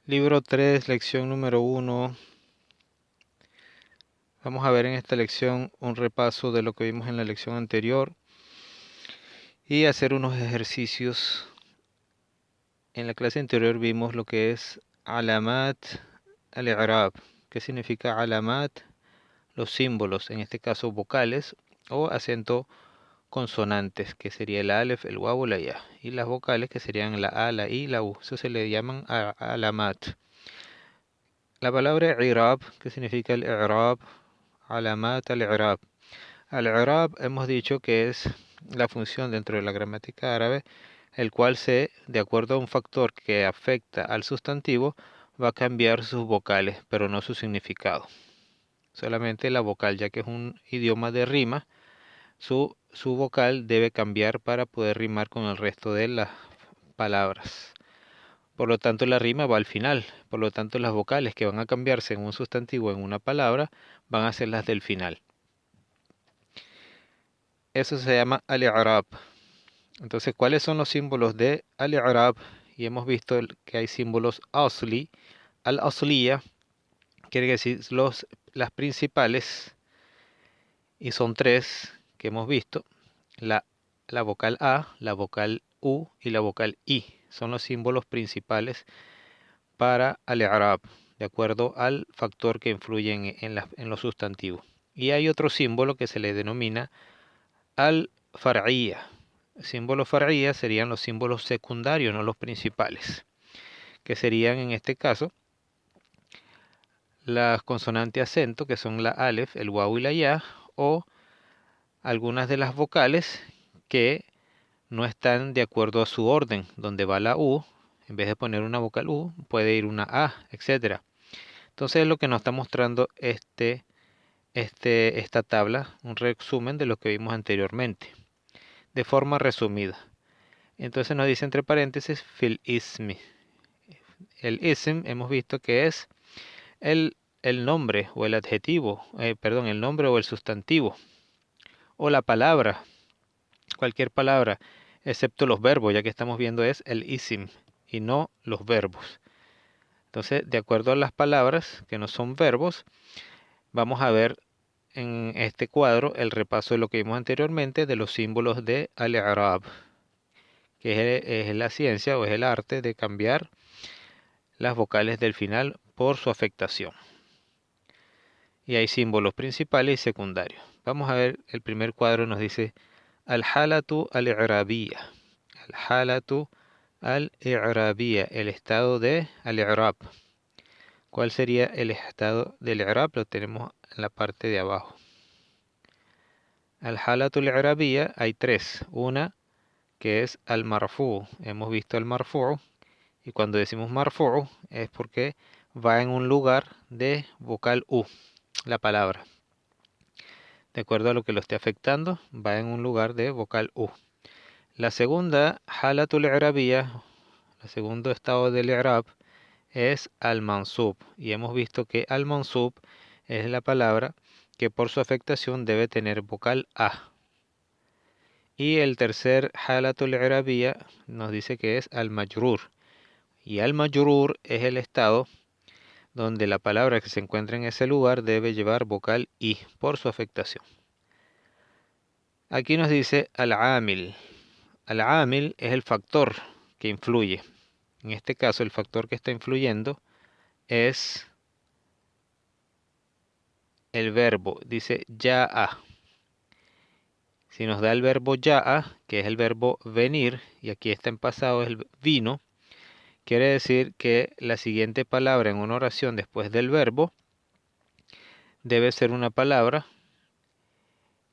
Libro 3, lección número 1. Vamos a ver en esta lección un repaso de lo que vimos en la lección anterior y hacer unos ejercicios. En la clase anterior vimos lo que es alamat al-i'rab. ¿Qué significa alamat? Los símbolos, en este caso vocales o acento consonantes, que sería el alef, el waw o la ya. Y las vocales, que serían la a, la i, la u. Eso se le llaman alamat. La palabra i'rab, que significa el i'rab, alamat al-i'rab. Al-i'rab hemos dicho que es la función dentro de la gramática árabe, el cual de acuerdo a un factor que afecta al sustantivo, va a cambiar sus vocales, pero no su significado. Solamente la vocal, ya que es un idioma de rima, su vocal debe cambiar para poder rimar con el resto de las palabras. Por lo tanto, la rima va al final. Por lo tanto, las vocales que van a cambiarse en un sustantivo en una palabra van a ser las del final. Eso se llama al-i'rab. Entonces, ¿cuáles son los símbolos de al-i'rab? Y hemos visto que hay símbolos asli. Al-asliya quiere decir las principales, y son tres que hemos visto. La vocal A, la vocal U y la vocal I. Son los símbolos principales para al-i'rab, de acuerdo al factor que influye en los sustantivos. Y hay otro símbolo que se le denomina al-far'iyya. Símbolos far'iyya serían los símbolos secundarios, no los principales, que serían en este caso las consonantes acento, que son la alef, el waw y la ya, o algunas de las vocales que no están de acuerdo a su orden, donde va la u, en vez de poner una vocal u, puede ir una a, etcétera. Entonces es lo que nos está mostrando esta tabla, un resumen de lo que vimos anteriormente, de forma resumida. Entonces nos dice entre paréntesis fil ismi. El ism hemos visto que es el, el nombre o el adjetivo, el nombre o el sustantivo, o la palabra, cualquier palabra, excepto los verbos, ya que estamos viendo es el ism y no los verbos. Entonces, de acuerdo a las palabras que no son verbos, vamos a ver en este cuadro el repaso de lo que vimos anteriormente de los símbolos de al-i'rab, que es la ciencia o es el arte de cambiar las vocales del final por su afectación. Y hay símbolos principales y secundarios. Vamos a ver, el primer cuadro nos dice al-halatu al-i'rabiyya. Al-halatu al-i'rabiyya, el estado de al-i'rab. ¿Cuál sería el estado del i'rab? Lo tenemos en la parte de abajo. Al-halatu al-i'rabiyya hay tres. Una que es al-marfu. Hemos visto el marfu, y cuando decimos marfu es porque va en un lugar de vocal u, la palabra. De acuerdo a lo que lo esté afectando, va en un lugar de vocal u. La segunda, halatul i'rabiyya, el segundo estado del i'rab, es al-mansub. Y hemos visto que al-mansub es la palabra que por su afectación debe tener vocal a. Y el tercer halatul i'rabiyya nos dice que es al-majrur. Y al-majrur es el estado donde la palabra que se encuentra en ese lugar debe llevar vocal i por su afectación. Aquí nos dice al-amil. Al-amil es el factor que influye. En este caso, el factor que está influyendo es el verbo. Dice ya'a. Si nos da el verbo ya'a, que es el verbo venir, y aquí está en pasado, es el vino, quiere decir que la siguiente palabra en una oración después del verbo debe ser una palabra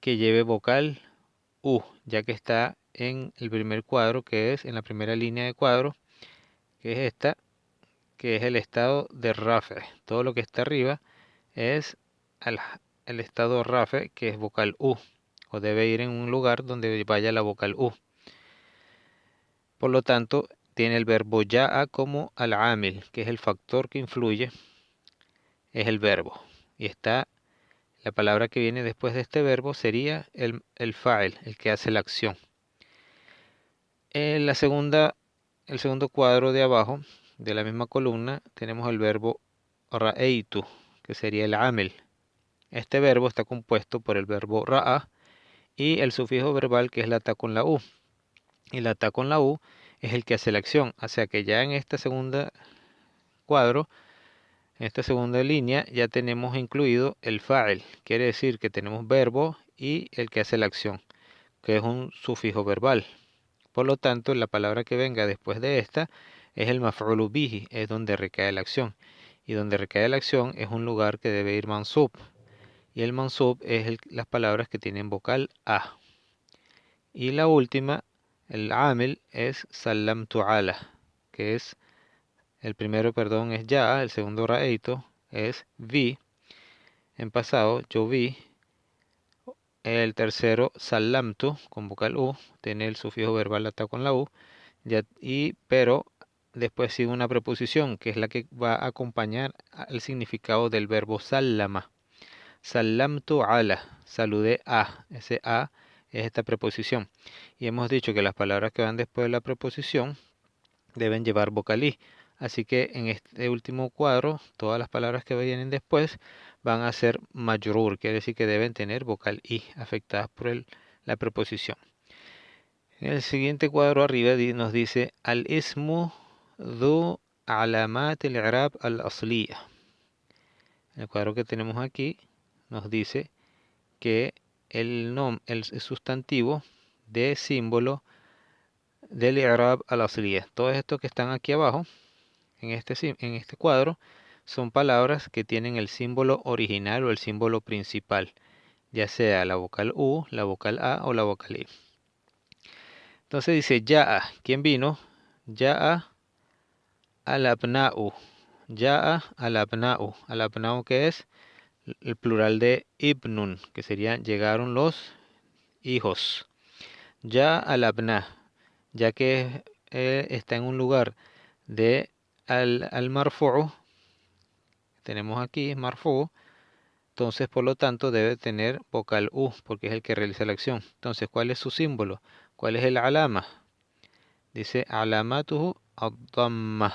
que lleve vocal u, ya que está en el primer cuadro, que es en la primera línea de cuadro, que es esta, que es el estado de rafe. Todo lo que está arriba es el estado rafe, que es vocal u, o debe ir en un lugar donde vaya la vocal u. Por lo tanto, tiene el verbo ya'a como al-amil, que es el factor que influye, es el verbo. Y está la palabra que viene después de este verbo sería el fa'il, el que hace la acción. En el segundo cuadro de abajo de la misma columna tenemos el verbo ra'eitu, que sería el amel. Este verbo está compuesto por el verbo ra'a y el sufijo verbal, que es la ta con la u. Y la ta con la u es el que hace la acción. O sea que ya en esta segunda cuadro, en esta segunda línea, ya tenemos incluido el fa'il. Quiere decir que tenemos verbo y el que hace la acción, que es un sufijo verbal. Por lo tanto, la palabra que venga después de esta es el maf'ulu bihi, es donde recae la acción. Y donde recae la acción es un lugar que debe ir mansub. Y el mansub es las palabras que tienen vocal A. Y la última, el amil, es salamtu ala, que es, el primero, perdón, es ya, el segundo ra'eitu, es vi, en pasado, yo vi. El tercero, salamtu, con vocal U, tiene el sufijo verbal ata con la U, pero después sigue una preposición, que es la que va a acompañar al significado del verbo salama. Salamtu ala, saludé a, ese a es esta preposición. Y hemos dicho que las palabras que van después de la preposición deben llevar vocal i. Así que en este último cuadro, todas las palabras que vienen después van a ser majrur, quiere decir que deben tener vocal i, afectadas por la preposición. En el siguiente cuadro arriba nos dice al-ismu dhu alamat al-i'rab al-asliya. El cuadro que tenemos aquí nos dice que el sustantivo de símbolo del i'rab al-asliya. Todos estos que están aquí abajo, en este cuadro, son palabras que tienen el símbolo original o el símbolo principal, ya sea la vocal U, la vocal A o la vocal I. Entonces dice ya'a, ¿quién vino? Ya'a al-abna'u. Ya'a al-abna'u. Al-abna'u, que es el plural de ibnun, que serían llegaron los hijos. Ya al-abna, ya que está en un lugar de al-marfu'u, tenemos aquí marfu'u, entonces por lo tanto debe tener vocal U, porque es el que realiza la acción. Entonces, ¿cuál es su símbolo? ¿Cuál es el alama? Dice alamatuhu ad-damma.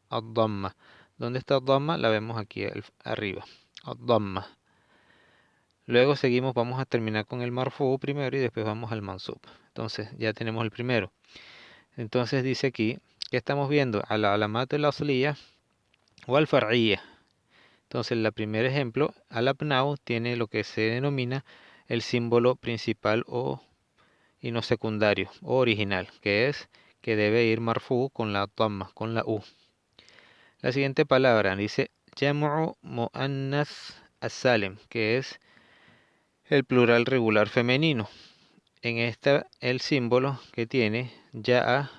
Ad-damma. ¿Dónde está ad-damma? La vemos aquí arriba. Ad-damma. Luego seguimos, vamos a terminar con el marfu primero y después vamos al mansub. Entonces ya tenemos el primero. Entonces dice aquí que estamos viendo al alamat al asliya o al far'iyya. Entonces el primer ejemplo, al abnau, tiene lo que se denomina el símbolo principal y no secundario o original, que es que debe ir marfu con la dhamma, con la u. La siguiente palabra dice jam'u muannath as-salim, que es el plural regular femenino. En esta el símbolo que tiene ya'a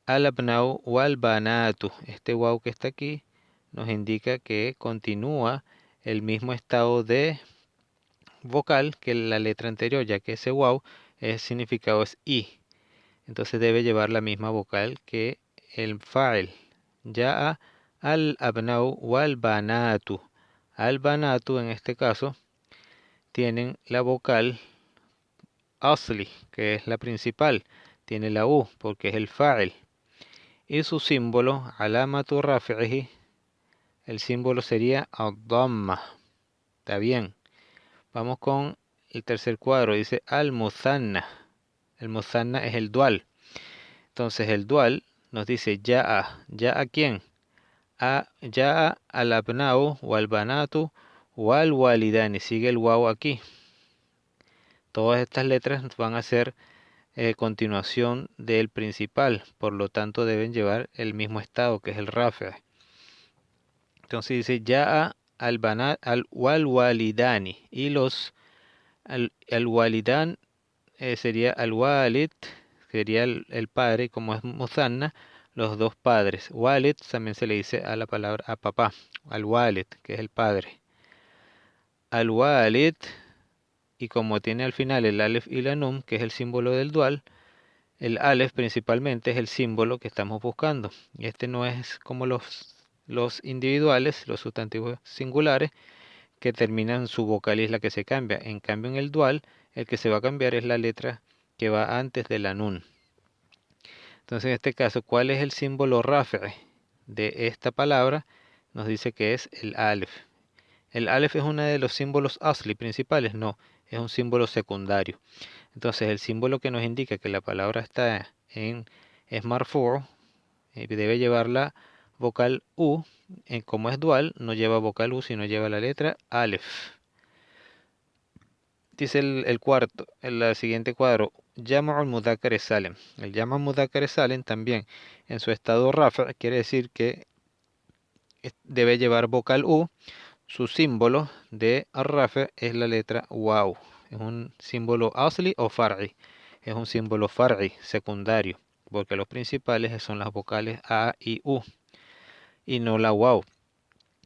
al-abnau wal banatu. Este waw que está aquí nos indica que continúa el mismo estado de vocal que la letra anterior, ya que ese waw el significado es i. Entonces debe llevar la misma vocal que el fa'il. Ya'a al-abnau wal banatu. Al-banatu en este caso tienen la vocal asli, que es la principal, tiene la u porque es el fa'il. Y su símbolo, alamatu rafi'ihi, el símbolo sería ad-damma. Está bien. Vamos con el tercer cuadro, dice al-muthanna. El muthanna es el dual. Entonces el dual nos dice ya'a. ¿Ya'a quién? Ya'a al-abna'u o al-banatu o al-walidani. Sigue el waw aquí. Todas estas letras van a ser continuación del principal, por lo tanto deben llevar el mismo estado, que es el rafi'. Entonces dice ya'a al-banat al-walidani, y al-walidan sería al-walid, sería el padre, como es muzanna, los dos padres. Walid también se le dice a la palabra a papá, al-walid, que es el padre. Al-walid, y como tiene al final el alef y la nun, que es el símbolo del dual, el alef principalmente es el símbolo que estamos buscando. Y este no es como los individuales, los sustantivos singulares, que terminan su vocal y es la que se cambia. En cambio, en el dual, el que se va a cambiar es la letra que va antes de la nun. Entonces, en este caso, ¿cuál es el símbolo rafi'? de esta palabra nos dice que es el alef. ¿El alef es uno de los símbolos asli principales? No, es un símbolo secundario. Entonces el símbolo que nos indica que la palabra está es marfu, debe llevar la vocal U. Como es dual, no lleva vocal U, sino lleva la letra alef. Dice el siguiente cuadro, Jam'u al-Mudhakkar Salim. El Jam'u al-Mudhakkar Salim también en su estado rafa quiere decir que debe llevar vocal U. Su símbolo de ar-rafa es la letra waw. Es un símbolo asli o far'i. Es un símbolo far'i, secundario, porque los principales son las vocales A y U y no la waw.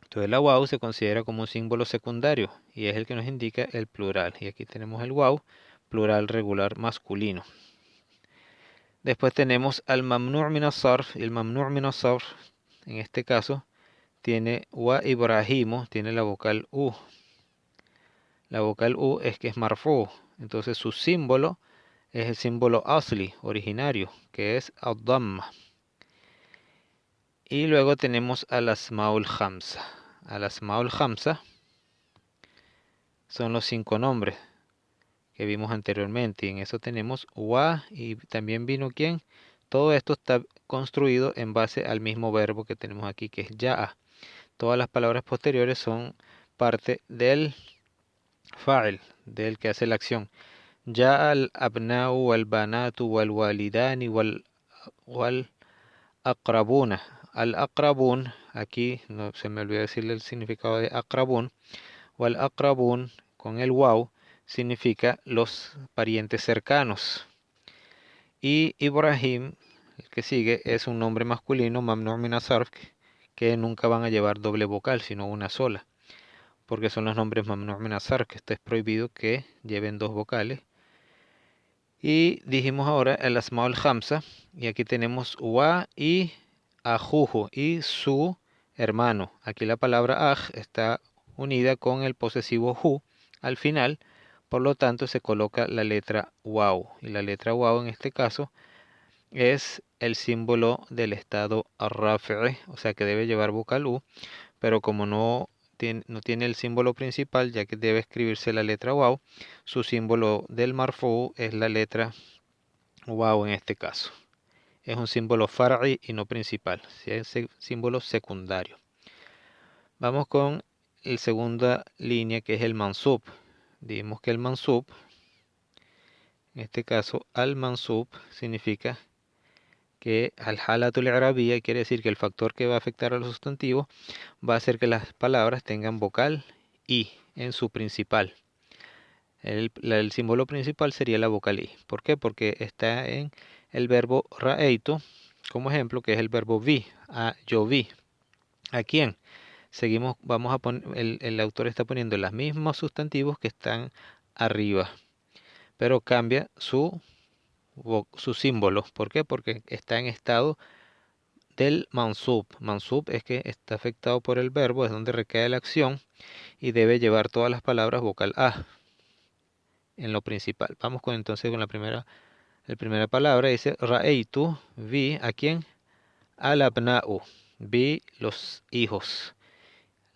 Entonces la waw se considera como un símbolo secundario y es el que nos indica el plural. Y aquí tenemos el waw, plural regular masculino. Después tenemos al mamnu' min as-sarf. El mamnu' min as-sarf, en este caso, tiene wa Ibrahimu, tiene la vocal U. La vocal U es que es marfu. Entonces su símbolo es el símbolo asli, originario, que es ad-damma. Y luego tenemos al asmaul khamsa. Al asmaul khamsa son los 5 nombres que vimos anteriormente. Y en eso tenemos wa y también vino quién. Todo esto está construido en base al mismo verbo que tenemos aquí, que es ya'a. Todas las palabras posteriores son parte del fa'il, del que hace la acción. Ya al abna'u wal banatu wal walidani wal aqrabuna. Al aqrabun, aquí no se me olvidó decirle el significado de aqrabun. Wal aqrabun con el waw significa los parientes cercanos. Y Ibrahim, el que sigue, es un nombre masculino, mamnu' min as-sarf, que nunca van a llevar doble vocal, sino una sola, porque son los nombres mamnu' min as-sarf, que esto es prohibido que lleven dos vocales. Y dijimos ahora el asmaul khamsa, y aquí tenemos wa y ajuju, y su hermano. Aquí la palabra aj está unida con el posesivo hu al final, por lo tanto se coloca la letra waw, y la letra waw en este caso es el símbolo del estado rafi', o sea que debe llevar vocal U, pero como no tiene el símbolo principal, ya que debe escribirse la letra waw, su símbolo del marfu es la letra waw en este caso. Es un símbolo far'i y no principal, es símbolo secundario. Vamos con la segunda línea, que es el mansub. Dijimos que el mansub, en este caso al mansub, significa que al-halatul i'rabiyya quiere decir que el factor que va a afectar a los sustantivos va a hacer que las palabras tengan vocal I en su principal. El símbolo principal sería la vocal I. ¿Por qué? Porque está en el verbo ra'eitu, como ejemplo, que es el verbo vi, yo vi. ¿A quién? Seguimos, vamos a poner, el autor está poniendo los mismos sustantivos que están arriba, pero cambia su símbolo. ¿Por qué? Porque está en estado del mansub. Mansub es que está afectado por el verbo, es donde recae la acción y debe llevar todas las palabras vocal A en lo principal. Vamos entonces con la primera palabra. Dice ra'eitu, vi a quién, al abna'u, vi los hijos.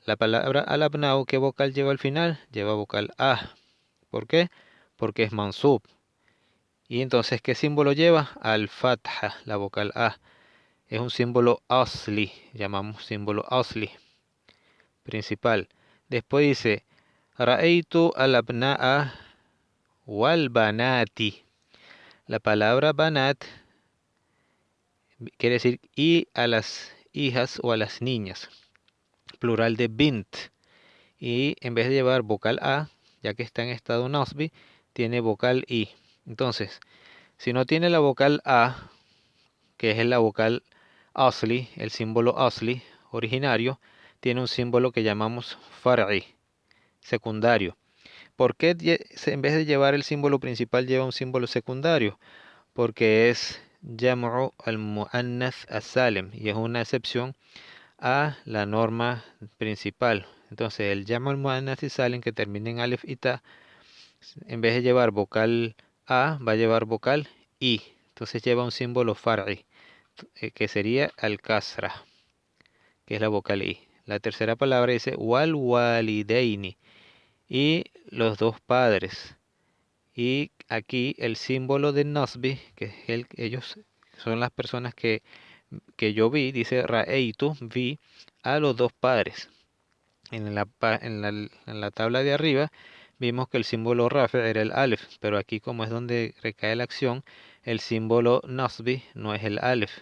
La palabra al abna'u, ¿qué vocal lleva al final? Lleva vocal A. ¿Por qué? Porque es mansub. Y entonces, ¿qué símbolo lleva? Al fatha, la vocal A. Es un símbolo asli, llamamos símbolo asli, principal. Después dice, ra'eitu al abna'a wal banati. La palabra banat quiere decir y a las hijas o a las niñas, plural de bint. Y en vez de llevar vocal A, ya que está en estado nasbi, tiene vocal I. Entonces, si no tiene la vocal A, que es la vocal asli, el símbolo asli originario, tiene un símbolo que llamamos far'i, secundario. ¿Por qué en vez de llevar el símbolo principal lleva un símbolo secundario? Porque es jam'u al-mu'annath as-salim y es una excepción a la norma principal. Entonces el jam'u al-mu'annath as-salim que termina en alif y ta, en vez de llevar vocal A, va a llevar vocal I. Entonces lleva un símbolo far'i, que sería al-kasra. que es la vocal I. La tercera palabra dice wal walidaini, y los dos padres. Y aquí el símbolo de Nasbi, que es ellos son las personas que yo vi, dice Ra'eitu, vi a los dos padres. En la tabla de arriba vimos que el símbolo Rafa era el Alef, pero aquí como es donde recae la acción, el símbolo Nasbi no es el Alef,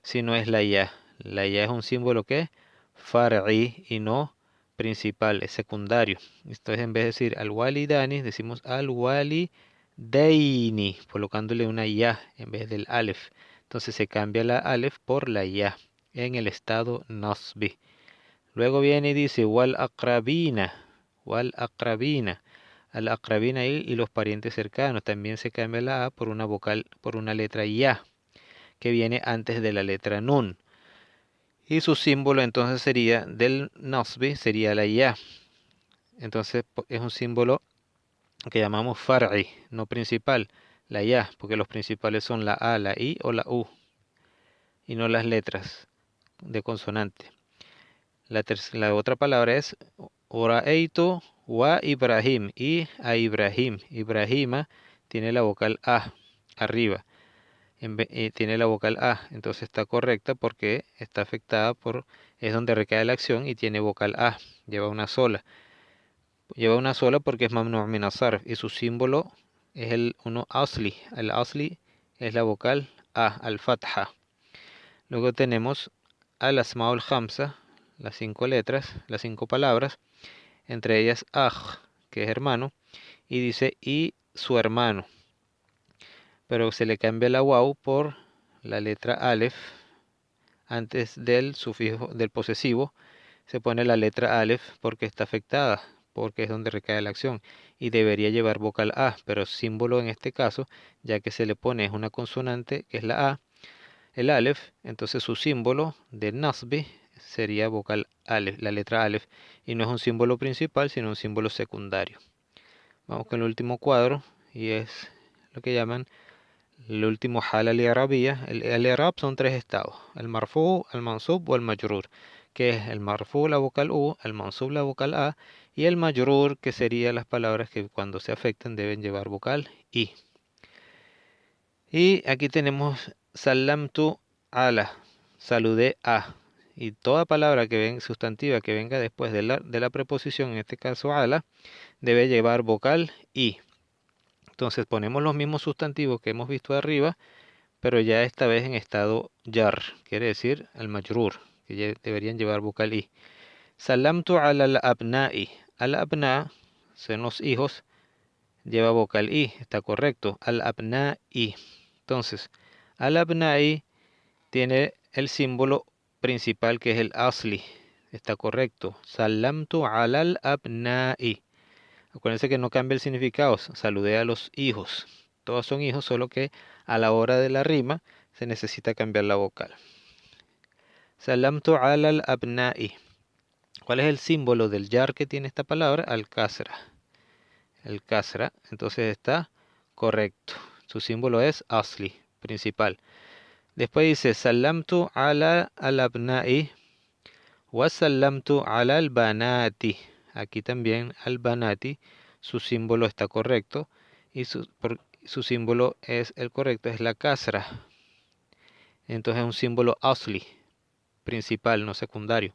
sino es la Ya. La Ya es un símbolo que es far'i y no principal, es secundario. Entonces en vez de decir al-walidani, decimos al-walidaini, colocándole una Ya en vez del Alef. Entonces se cambia la Alef por la Ya en el estado Nasbi. Luego viene y dice wal aqrabina, wal aqrabina. Al aqrabina y los parientes cercanos. También se cambia la A por una vocal, por una letra Ya, que viene antes de la letra Nun. Y su símbolo entonces sería del Nasbi, sería la Ya. Entonces es un símbolo que llamamos far'i, no principal, la Ya, porque los principales son la A, la I o la U, y no las letras de consonante. La otra palabra es Ora'eitu wa Ibrahim, y a Ibrahim. Ibrahima tiene la vocal A arriba, tiene la vocal A, entonces está correcta porque está afectada es donde recae la acción y tiene vocal A, lleva una sola. Lleva una sola porque es mamnu' min as-sarf y su símbolo es el uno asli. El asli es la vocal A, al-fatha. Luego tenemos al-asma'ul khamsa, las 5 letras, las 5 palabras, entre ellas aj, que es hermano, y dice y su hermano, pero se le cambia la waw por la letra alef. Antes del sufijo del posesivo se pone la letra alef porque está afectada, porque es donde recae la acción, y debería llevar vocal A, pero símbolo en este caso, ya que se le pone es una consonante, que es la A, el alef, entonces su símbolo de nasbi sería vocal alef, la letra alef, y no es un símbolo principal, sino un símbolo secundario. Vamos con el último cuadro, y es lo que llaman el último hal al-i'rabiyya. El i'rab son 3 estados: el marfu, el mansub o el majrur, que es el marfu la vocal U, el mansub la vocal A, y el majrur, que serían las palabras que cuando se afectan deben llevar vocal I. Y aquí tenemos salamtu ala, saludé a. Y toda palabra sustantiva que venga después de la preposición, en este caso ala, debe llevar vocal I. Entonces ponemos los mismos sustantivos que hemos visto arriba, pero ya esta vez en estado jar, quiere decir al majrur, que ya deberían llevar vocal I. Salamtu ala al-abna'i. Al-abna son los hijos, lleva vocal I, está correcto. Al-abna'i. Entonces, al-abna'i tiene el símbolo principal que es el asli, está correcto. Salamtu ala al-abna'i. Acuérdense que no cambia el significado, saludé a los hijos. Todos son hijos, solo que a la hora de la rima se necesita cambiar la vocal. Salamtu ala al-abna'i. ¿Cuál es el símbolo del yar que tiene esta palabra? Al-kasra. El kasra, entonces está correcto. Su símbolo es asli, principal. Después dice salamtu ala al-abna'i wa salamtu ala al-banati. Aquí también al-banati, su símbolo está correcto y su símbolo es el correcto, es la kasra. Entonces es un símbolo asli, principal, no secundario.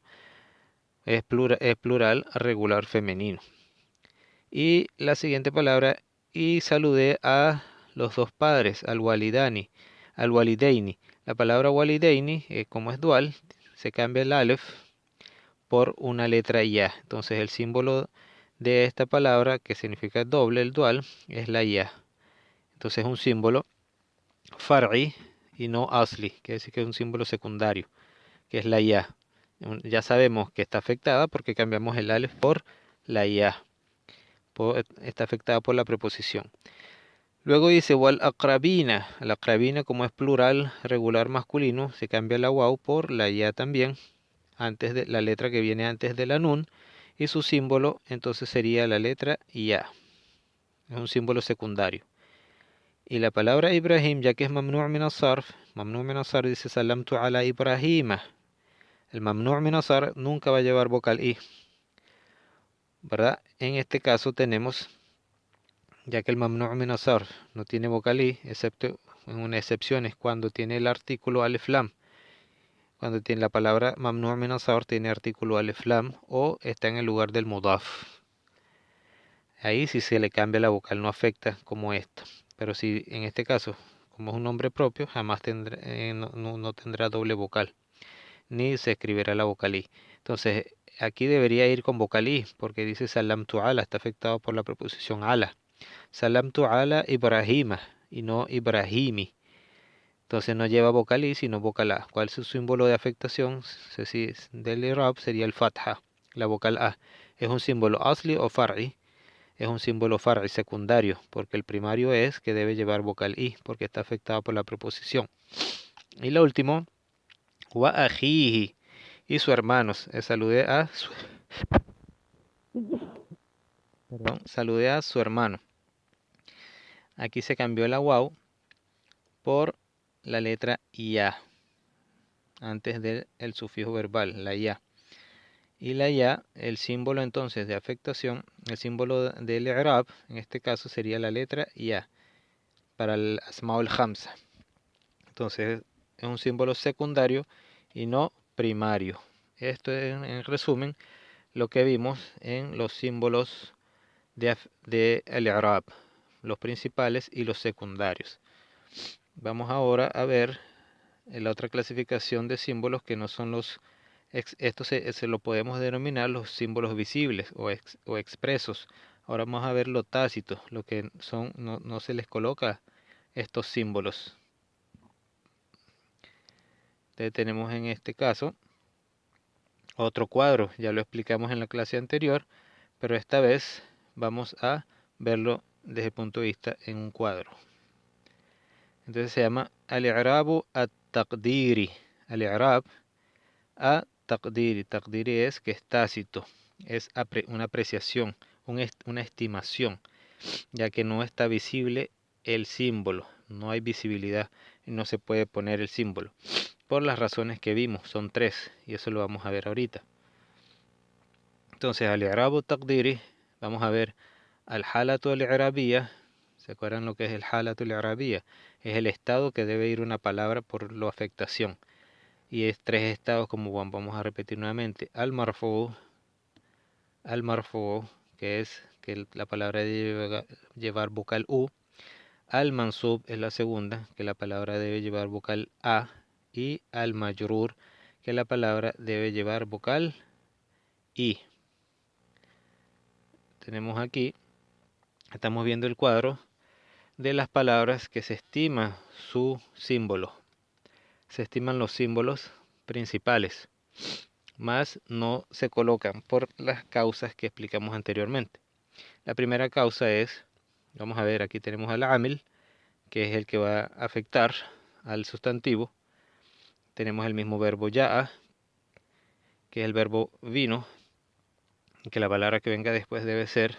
Es plural regular femenino. Y la siguiente palabra, y saludé a los dos padres, al walidaini. La palabra walidaini, como es dual, se cambia el alef por una letra ya. Entonces el símbolo de esta palabra, que significa doble, el dual, es la ya. Entonces es un símbolo far'i y no asli, quiere decir que es un símbolo secundario, que es la ya. Ya sabemos que está afectada porque cambiamos el alef por la ya. Está afectada por la preposición. Luego dice wal aqrabina. La aqrabina, como es plural regular masculino, se cambia la waw por la ya también, antes de la letra que viene antes de la nun, y su símbolo entonces sería la letra ya. Es un símbolo secundario. Y la palabra Ibrahim, ya que es mamnu' min as-sarf, dice salamtu ala Ibrahima. El mamnu' min as-sarf nunca va a llevar vocal I, ¿verdad? En este caso tenemos, ya que el mamnu' min as-sarf no tiene vocal I, excepto en una excepción es cuando tiene el artículo alif lam. Cuando tiene la palabra mamnu' min as-sarf tiene artículo alif lam o está en el lugar del mudaf. Ahí si se le cambia la vocal no afecta como esto. Pero si en este caso, como es un nombre propio, jamás tendrá, no tendrá doble vocal, ni se escribirá la vocal I. Entonces, aquí debería ir con vocal I, porque dice salamtu ala, está afectado por la preposición ala. Salamtu ala Ibrahima, y no Ibrahimi. Entonces no lleva vocal I, sino vocal A. ¿Cuál es su símbolo de afectación? Del i'rab sería el fatha, la vocal A. ¿Es un símbolo asli o far'i? Es un símbolo far'i secundario, porque el primario es que debe llevar vocal I, porque está afectado por la preposición. Y lo último, wa ajihi, y su hermanos. Saludé a su hermano. Aquí se cambió la waw por la letra ya, antes del sufijo verbal, la ya. Y la ya, el símbolo entonces de afectación, el símbolo del i'rab, en este caso sería la letra ya, para el asmaul hamza. Entonces es un símbolo secundario y no primario. Esto es en resumen lo que vimos en los símbolos de el i'rab, los principales y los secundarios. Vamos ahora a ver la otra clasificación de símbolos que no son los... Esto se lo podemos denominar los símbolos visibles o expresos. Ahora vamos a ver lo tácito, lo que son, no se les coloca estos símbolos. Entonces tenemos en este caso otro cuadro, ya lo explicamos en la clase anterior, pero esta vez vamos a verlo desde el punto de vista en un cuadro. Entonces se llama al-i'rabu at-taqdiri. Al-i'rab at-taqdiri. Taqdiri es que es tácito, es una apreciación, una estimación, ya que no está visible el símbolo, no hay visibilidad y no se puede poner el símbolo. Por las razones que vimos, son tres, y eso lo vamos a ver ahorita. Entonces, al-i'rabu taqdiri, vamos a ver al-halatu al-i'rabiyya. ¿Se acuerdan lo que es el halatu al-i'rabiyya? Es el estado que debe ir una palabra por la afectación. Y es tres estados, como vamos a repetir nuevamente. Al-marfu, que es que la palabra debe llevar vocal U. Al-mansub es la segunda, que la palabra debe llevar vocal A. Y al-majrur, que la palabra debe llevar vocal I. Tenemos aquí, estamos viendo el cuadro de las palabras que se estima su símbolo. Se estiman los símbolos principales, más no se colocan por las causas que explicamos anteriormente. La primera causa es, vamos a ver, aquí tenemos al amil, que es el que va a afectar al sustantivo. Tenemos el mismo verbo ya'a, que es el verbo vino, que la palabra que venga después debe ser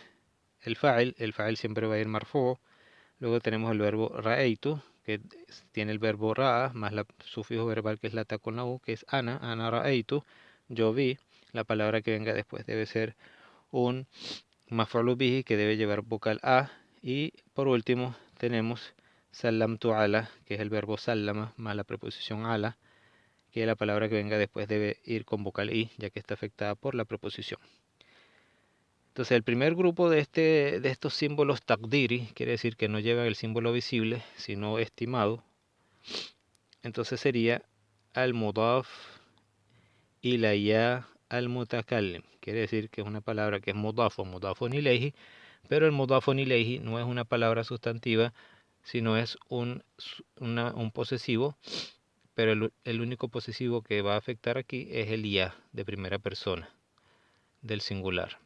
el fa'il siempre va a ir marfu'. Luego tenemos el verbo ra'eitu, que tiene el verbo ra'a, más el sufijo verbal que es la ta con la u, que es ana ra'eitu, yo vi. La palabra que venga después debe ser un maf'ulu bihi, que debe llevar vocal a. Y por último tenemos salamtu ala, que es el verbo sallama, más la preposición ala, que la palabra que venga después debe ir con vocal i, ya que está afectada por la preposición. Entonces el primer grupo de estos símbolos taqdiri, quiere decir que no llevan el símbolo visible, sino estimado. Entonces sería al-mudaf y la ya al-mutakallim. Quiere decir que es una palabra que es mudaf o mudafun ilayhi, pero el mudafun ilayhi no es una palabra sustantiva, sino es un posesivo, pero el único posesivo que va a afectar aquí es el ya de primera persona del singular,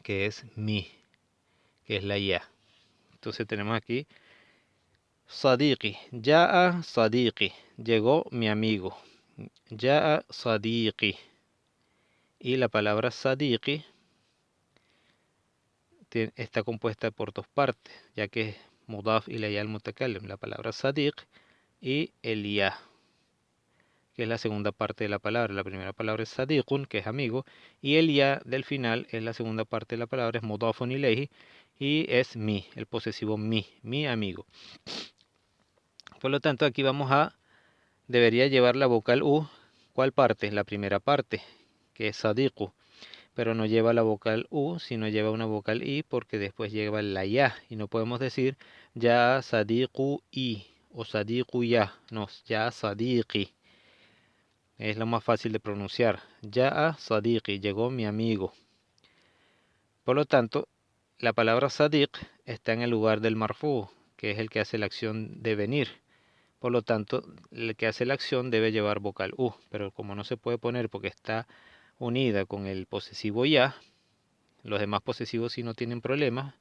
que es mi, que es la ya. Entonces tenemos aquí sadiqi, ya'a sadiqi, llegó mi amigo, ya'a sadiqi. Y la palabra sadiqi está compuesta por dos partes, ya que es mudaf y la ya al mutakallim, la palabra sadiq y el ya. que es la segunda parte de la palabra. La primera palabra es sadiqun, que es amigo, y el ya del final es la segunda parte de la palabra, es mudafun ilayhi, y es mi, el posesivo mi amigo. Por lo tanto, aquí debería llevar la vocal U. ¿Cuál parte? La primera parte, que es sadiqu, pero no lleva la vocal U, sino lleva una vocal I, porque después lleva la ya, y no podemos decir ya sadiqu I, o sadiqu ya, no, ya sadiqi. Es lo más fácil de pronunciar. Ya sadiqi, llegó mi amigo. Por lo tanto, la palabra sadiq está en el lugar del marfu, que es el que hace la acción de venir. Por lo tanto, el que hace la acción debe llevar vocal U, pero como no se puede poner porque está unida con el posesivo ya, los demás posesivos sí no tienen problema,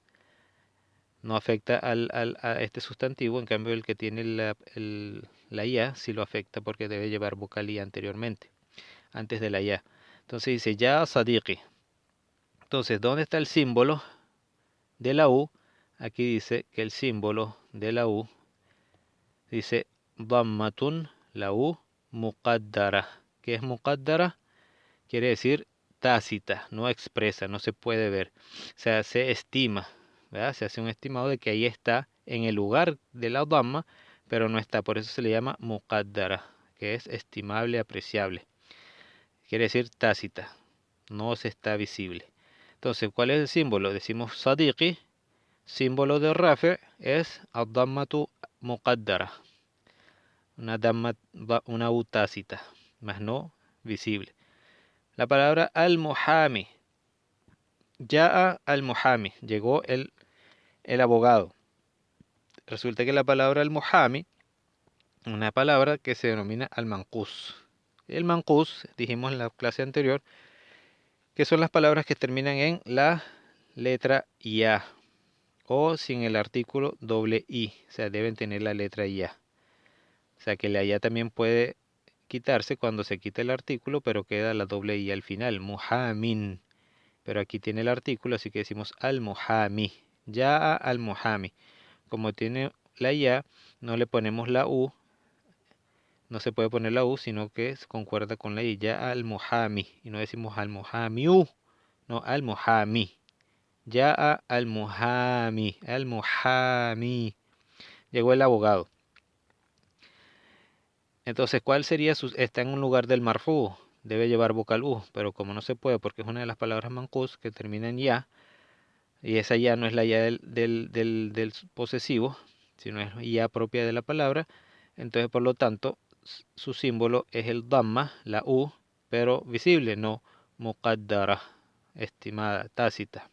no afecta a este sustantivo, en cambio el que tiene la ya sí lo afecta porque debe llevar vocal I anteriormente, antes de la ya. Entonces dice ya sadiqi. Entonces, ¿dónde está el símbolo de la U? Aquí dice que el símbolo de la U dice Dhammatun, la U muqaddara. ¿Qué es muqaddara? Quiere decir tácita, no expresa, no se puede ver. O sea, se estima, ¿verdad? Se hace un estimado de que ahí está en el lugar de la Dhamma, pero no está. Por eso se le llama muqaddara, que es estimable, apreciable. Quiere decir tácita, no se está visible. Entonces, ¿cuál es el símbolo? Decimos sadiqi, símbolo de rafe es ad-dhammatu muqaddara, una U tácita, más no visible. La palabra al-muhami, ya al-muhami, llegó el abogado. Resulta que la palabra al-muhami, una palabra que se denomina al-manqus. El manqus, dijimos en la clase anterior, que son las palabras que terminan en la letra ya o sin el artículo doble i, o sea, deben tener la letra ya. O sea, que la ya también puede quitarse cuando se quita el artículo, pero queda la doble i al final, muhamin. Pero aquí tiene el artículo, así que decimos al-muhami. Ya al-muhami. Como tiene la ya, no le ponemos la u, no se puede poner la u, sino que concuerda con la i. Ya al-muhami. Y no decimos al-muhamiu, no al-muhami. Ya al-muhami, al-muhami. Llegó el abogado. Entonces, ¿cuál sería su? Está en un lugar del marfu, debe llevar vocal u, pero como no se puede porque es una de las palabras manqus que termina en ya, y esa ya no es la ya del posesivo, sino es ya propia de la palabra, entonces por lo tanto su símbolo es el dhamma, la u, pero visible, no muqaddara, estimada, tácita.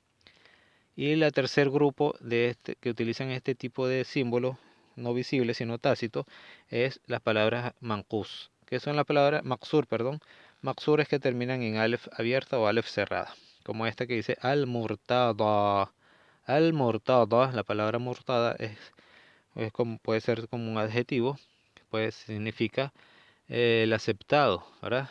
Y el tercer grupo que utilizan este tipo de símbolos no visibles sino tácitos es las palabras manqus, que son las palabras maqsur, perdón. Maqsur es que terminan en alef abierta o alef cerrada, como esta que dice al-murtada. Al-murtada, la palabra murtada es como, puede ser como un adjetivo, que significa el aceptado, ¿verdad?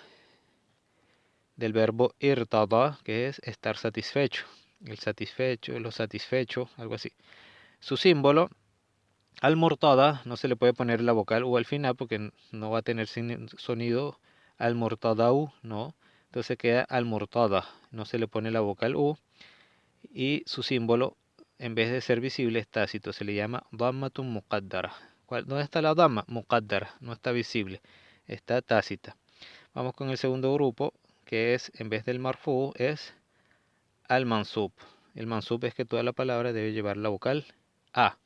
Del verbo irtada, que es estar satisfecho. El satisfecho, lo satisfecho, algo así. Su símbolo, al-murtada, no se le puede poner la vocal u al final porque no va a tener sonido al-murtadau, no. Entonces queda al-murtada, no se le pone la vocal u y su símbolo, en vez de ser visible, es tácito, se le llama dhammatun muqaddara. ¿Dónde está la dhamma? Muqaddara, no está visible, está tácita. Vamos con el segundo grupo, que es, en vez del marfu, es al-mansub. El mansub es que toda la palabra debe llevar la vocal a.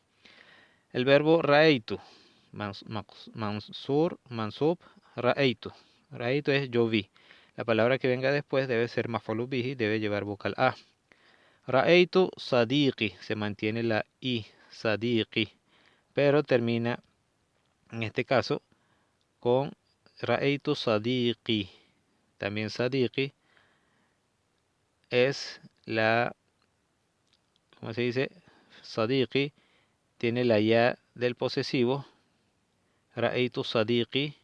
El verbo ra'eitu, mansub, ra'eitu. Ra'eitu es yo vi. La palabra que venga después debe ser maf'ul bihi, debe llevar vocal a. Ra'eitu sadiqi, se mantiene la i, sadiqi, pero termina, en este caso, con ra'eitu sadiqi. También sadiqi es ¿cómo se dice? Sadiqi tiene la ya del posesivo. Ra'eitu sadiqi.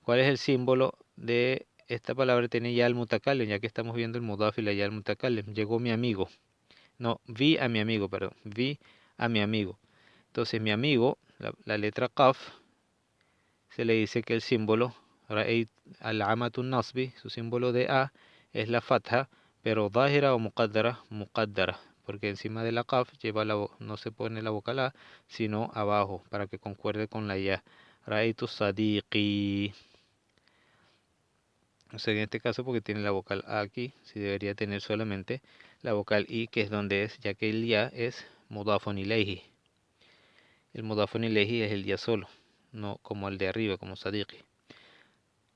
¿Cuál es el símbolo de esta palabra? Tiene ya el mutakallim, ya que estamos viendo el mudaf y la ya el mutakallim. Llegó mi amigo. No, vi a mi amigo, perdón. Vi a mi amigo. Entonces mi amigo, la letra qaf, se le dice que el símbolo al-amatun nasbi, su símbolo de a, es la fatha, pero zahira o muqaddara, muqaddara, porque encima de la qaf no se pone la vocal a, sino abajo, para que concuerde con la ya. Ra'aytu sadiqi. O sea, en este caso, porque tiene la vocal a aquí, sí debería tener solamente la vocal i, que es donde es, ya que el ya es mudafun ilayhi. El mudafun ilayhi es el ya solo, no como el de arriba, como sadiqi.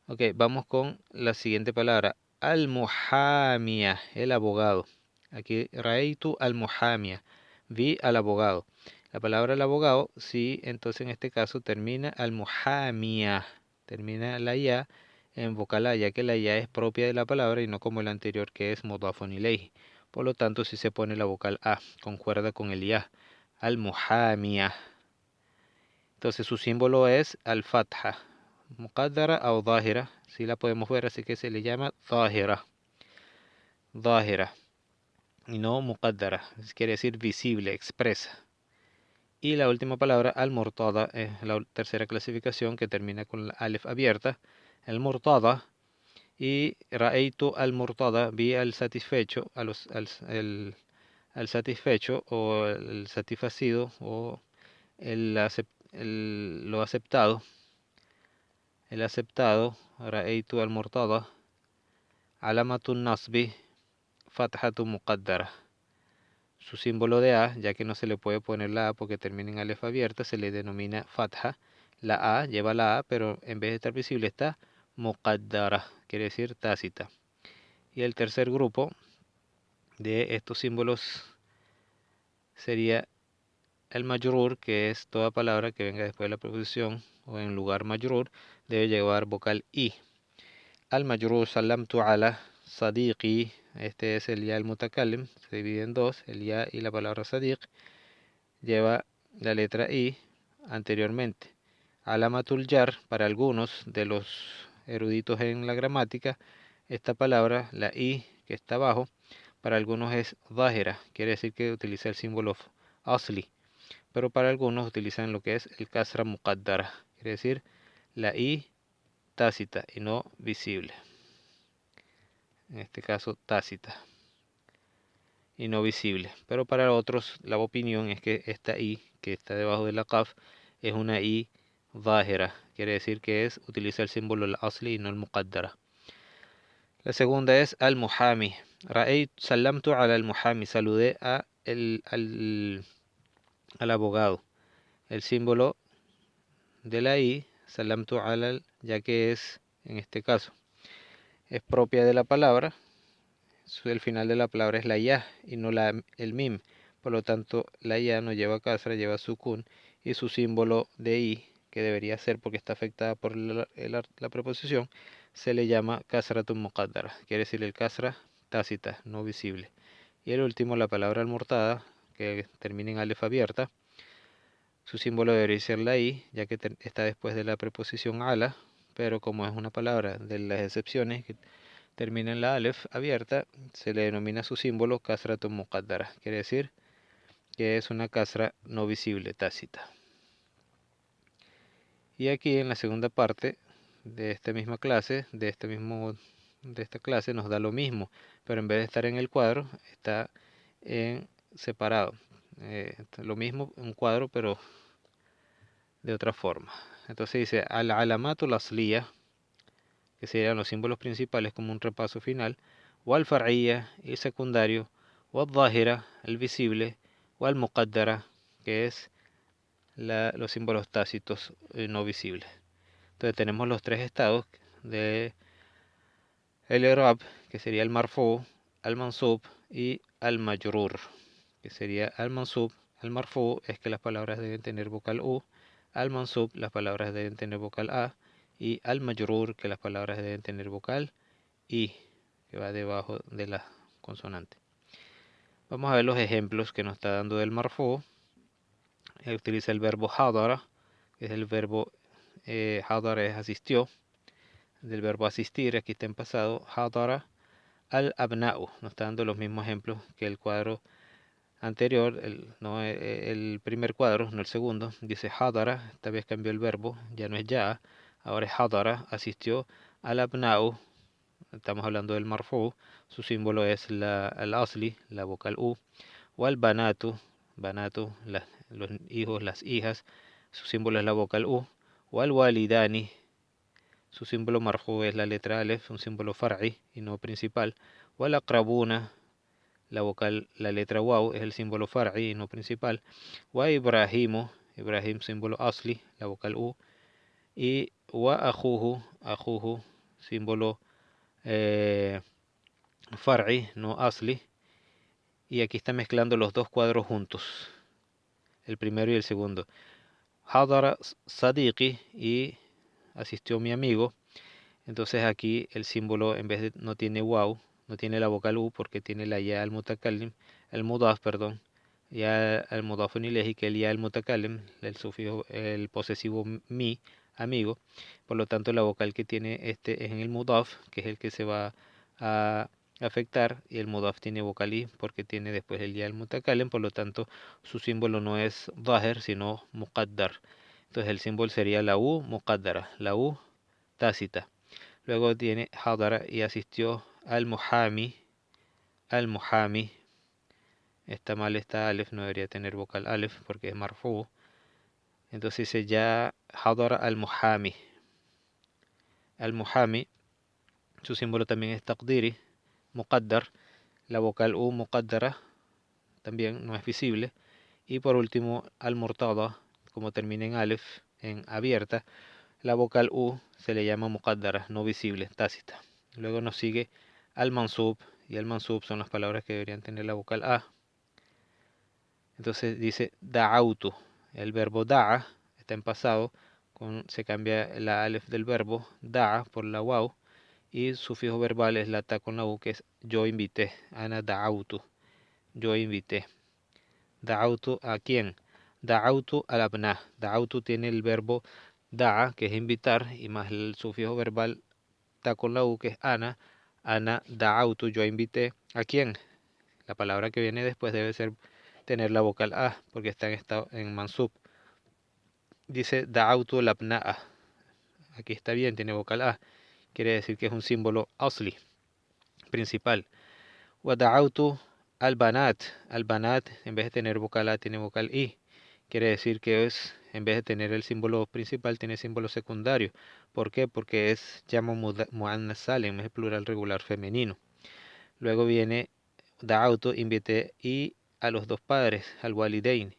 Ok, vamos con la siguiente palabra. Al-muhamia, el abogado. Aquí, ra'aytu al-muhamia, vi al abogado. La palabra al abogado, sí, entonces en este caso termina al-muhamia, termina la ya en vocal a, ya que la ya es propia de la palabra y no como el anterior que es mudafun ilayhi. Por lo tanto, si se pone la vocal a, concuerda con el ya. Al-muhamia. Entonces su símbolo es al-fatha, muqaddara o zahira, si la podemos ver, así que se le llama zahira, zahira, y no muqaddara, quiere decir visible, expresa. Y la última palabra, al-murtada, es la tercera clasificación que termina con la alef abierta, el murtada, y ra'aytu al-murtada, vi al satisfecho, al satisfecho o el satisfacido o lo aceptado. El aceptado, ra'aytu al-murtada, alamatun nasbi, fathatu muqaddara. Su símbolo de A, ya que no se le puede poner la A porque termina en alef abierta, se le denomina fatha. La A lleva la A, pero en vez de estar visible está muqaddara, quiere decir tácita. Y el tercer grupo de estos símbolos sería el majrur, que es toda palabra que venga después de la preposición o en lugar majrur, debe llevar vocal I. Al-majrur salamtu ala sadiqi, este es el ya el mutakallim, se divide en dos, el ya y la palabra sadiq, lleva la letra i anteriormente. Alamatul jar, para algunos de los eruditos en la gramática, esta palabra, la i que está abajo, para algunos es zahira, quiere decir que utiliza el símbolo asli, pero para algunos utilizan lo que es el kasra muqaddara, quiere decir la i tácita y no visible. En este caso tácita y no visible. Pero para otros la opinión es que esta i que está debajo de la qaf es una i zahira, quiere decir que utiliza el símbolo al asli y no el muqaddara. La segunda es al-muhami. Salamtu ala al-muhami, saludé al abogado. El símbolo de la i, salamtu ala, ya que es, en este caso, es propia de la palabra. El final de la palabra es la ya y no el mim. Por lo tanto, la ya no lleva kasra, lleva sukun. Y su símbolo de i, que debería ser porque está afectada por la preposición, se le llama kasratun muqaddara. Quiere decir el kasra tácita, no visible. Y el último, la palabra almortada, que termina en alef abierta. Su símbolo debería ser la i, ya que está después de la preposición ala. Pero como es una palabra de las excepciones, termina en la alef abierta, se le denomina su símbolo kasratun muqaddara, quiere decir que es una kasra no visible, tácita. Y aquí en la segunda parte de esta misma clase, de esta clase nos da lo mismo, pero en vez de estar en el cuadro, está en separado. Lo mismo, un cuadro, pero de otra forma. Entonces dice al-alamatul asliya, que serían los símbolos principales como un repaso final, wal far'iyya, el secundario, wal zahira, el visible, wal muqaddara, que es los símbolos tácitos no visibles. Entonces tenemos los tres estados de el i'rab, que sería el marfu, al mansub y al majrur, que sería al mansub. Al marfu es que las palabras deben tener vocal u, al mansub las palabras deben tener vocal a, y al majrur que las palabras deben tener vocal i, que va debajo de la consonante. Vamos a ver los ejemplos que nos está dando del marfu. Utiliza el verbo hadara, que es el verbo hadara es asistió, del verbo asistir, aquí está en pasado, hadara al abna'u, nos está dando los mismos ejemplos que el cuadro anterior, el primer cuadro, no el segundo, dice hadara, esta vez cambió el verbo, ya no es ya, ahora es hadara, asistió al abna'u, estamos hablando del marfu, su símbolo es el asli, la vocal u, wal banatu, los hijos, las hijas, su símbolo es la vocal u, wal walidani, su símbolo marfu es la letra alef, un símbolo far'i y no principal, wal aqrabuna, la letra waw es el símbolo far'i y no principal, wa ibrahimu, Ibrahim símbolo asli, la vocal u, y wa ajuhu, símbolo far'i, no asli, y aquí está mezclando los dos cuadros juntos, el primero y el segundo. Hadara sadiqi, y asistió mi amigo, entonces aquí el símbolo en vez de no tiene waw, no tiene la vocal u porque tiene la ya al mutakallim, el mudaf, perdón, ya al mudaf ilayhi, que el ya al mutakallim, el sufijo, el posesivo mi, amigo, por lo tanto la vocal que tiene este es en el mudaf, que es el que se va a afectar, y el mudaf tiene vocal i porque tiene después el ya al mutakallim, por lo tanto su símbolo no es zahir sino muqaddar. Entonces el símbolo sería la u muqaddara, la u tácita. Luego tiene hadara y asistió al muhami. Está mal esta alef, no debería tener vocal alef porque es marfu. Entonces dice ya hadara al muhami. Al muhami, su símbolo también es taqdiri, muqaddar. La vocal u muqaddara también no es visible. Y por último, al murtada, como termina en alef, en abierta, la vocal u se le llama muqaddara, no visible, tácita. Luego nos sigue al mansub, y al mansub son las palabras que deberían tener la vocal a. Entonces dice da'autu, el verbo da'a está en pasado, se cambia la alef del verbo da'a por la waw, y su fijo verbal es la ta con la u, que es yo invité, ana da'autu, yo invité. Da'autu, ¿a quién? Da'autu al abna. Da'autu tiene el verbo da'a, que es invitar, y más el sufijo verbal ta con la u, que es ana. Ana da'autu, yo invité. ¿A quién? La palabra que viene después debe tener la vocal a, porque está en mansub. Dice da'autu al abna'a. Aquí está bien, tiene vocal a. Quiere decir que es un símbolo asli, principal. Wa da'autu al banat. Al banat, en vez de tener vocal a, tiene vocal i. Quiere decir que en vez de tener el símbolo principal, tiene símbolo secundario. ¿Por qué? Porque es llamo muannas salim, es el plural regular femenino. Luego viene da'autu, invité, y a los dos padres, al walidain.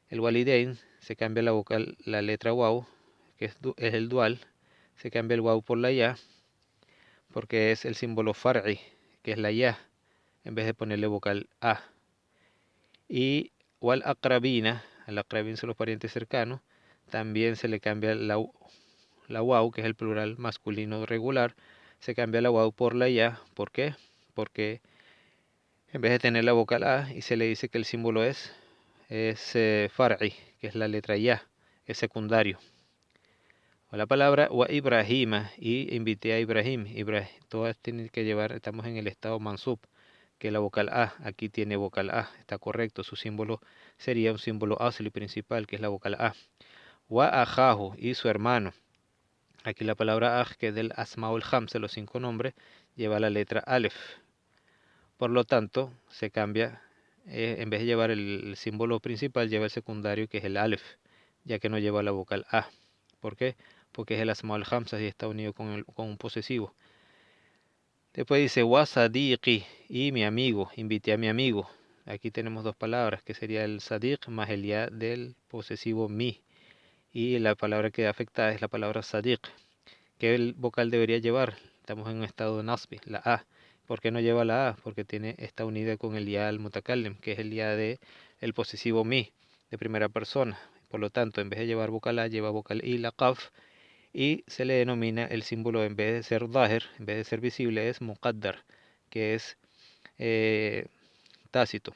El walidain se cambia la vocal, la letra waw, que es el dual, se cambia el waw por la ya, porque es el símbolo far'i, que es la ya, en vez de ponerle vocal a. Y wal aqrabina, al aqrabin son los parientes cercanos, también se le cambia la waw, que es el plural masculino regular, se cambia la waw por la ya. ¿Por qué? Porque en vez de tener la vocal a, y se le dice que el símbolo es far'i, que es la letra ya, es secundario. O la palabra wa Ibrahima, y invité a Ibrahim. Todas tienen que llevar, estamos en el estado mansub, que la vocal a, aquí tiene vocal a, está correcto, su símbolo sería un símbolo asli principal, que es la vocal a. Wa ajahu, y su hermano. Aquí la palabra aj, que es del asmaul hamsa, los 5 nombres, lleva la letra alef. Por lo tanto, se cambia, en vez de llevar el símbolo principal, lleva el secundario, que es el alef, ya que no lleva la vocal a. ¿Por qué? Porque es el asmaul hamsa y está unido con un posesivo. Después dice wa sadiqi, y mi amigo, invité a mi amigo. Aquí tenemos dos palabras, que sería el sadiq más el ya del posesivo mi. Y la palabra que afectada es la palabra sadiq. ¿Qué el vocal debería llevar? Estamos en un estado de nasbi, la a. ¿Por qué no lleva la a? Porque está unida con el ya al mutakallim, que es el ya de el posesivo mi, de primera persona. Por lo tanto, en vez de llevar vocal a, lleva vocal i, la qaf, y se le denomina el símbolo, en vez de ser zahir, en vez de ser visible, es muqaddar, que es eh, tácito.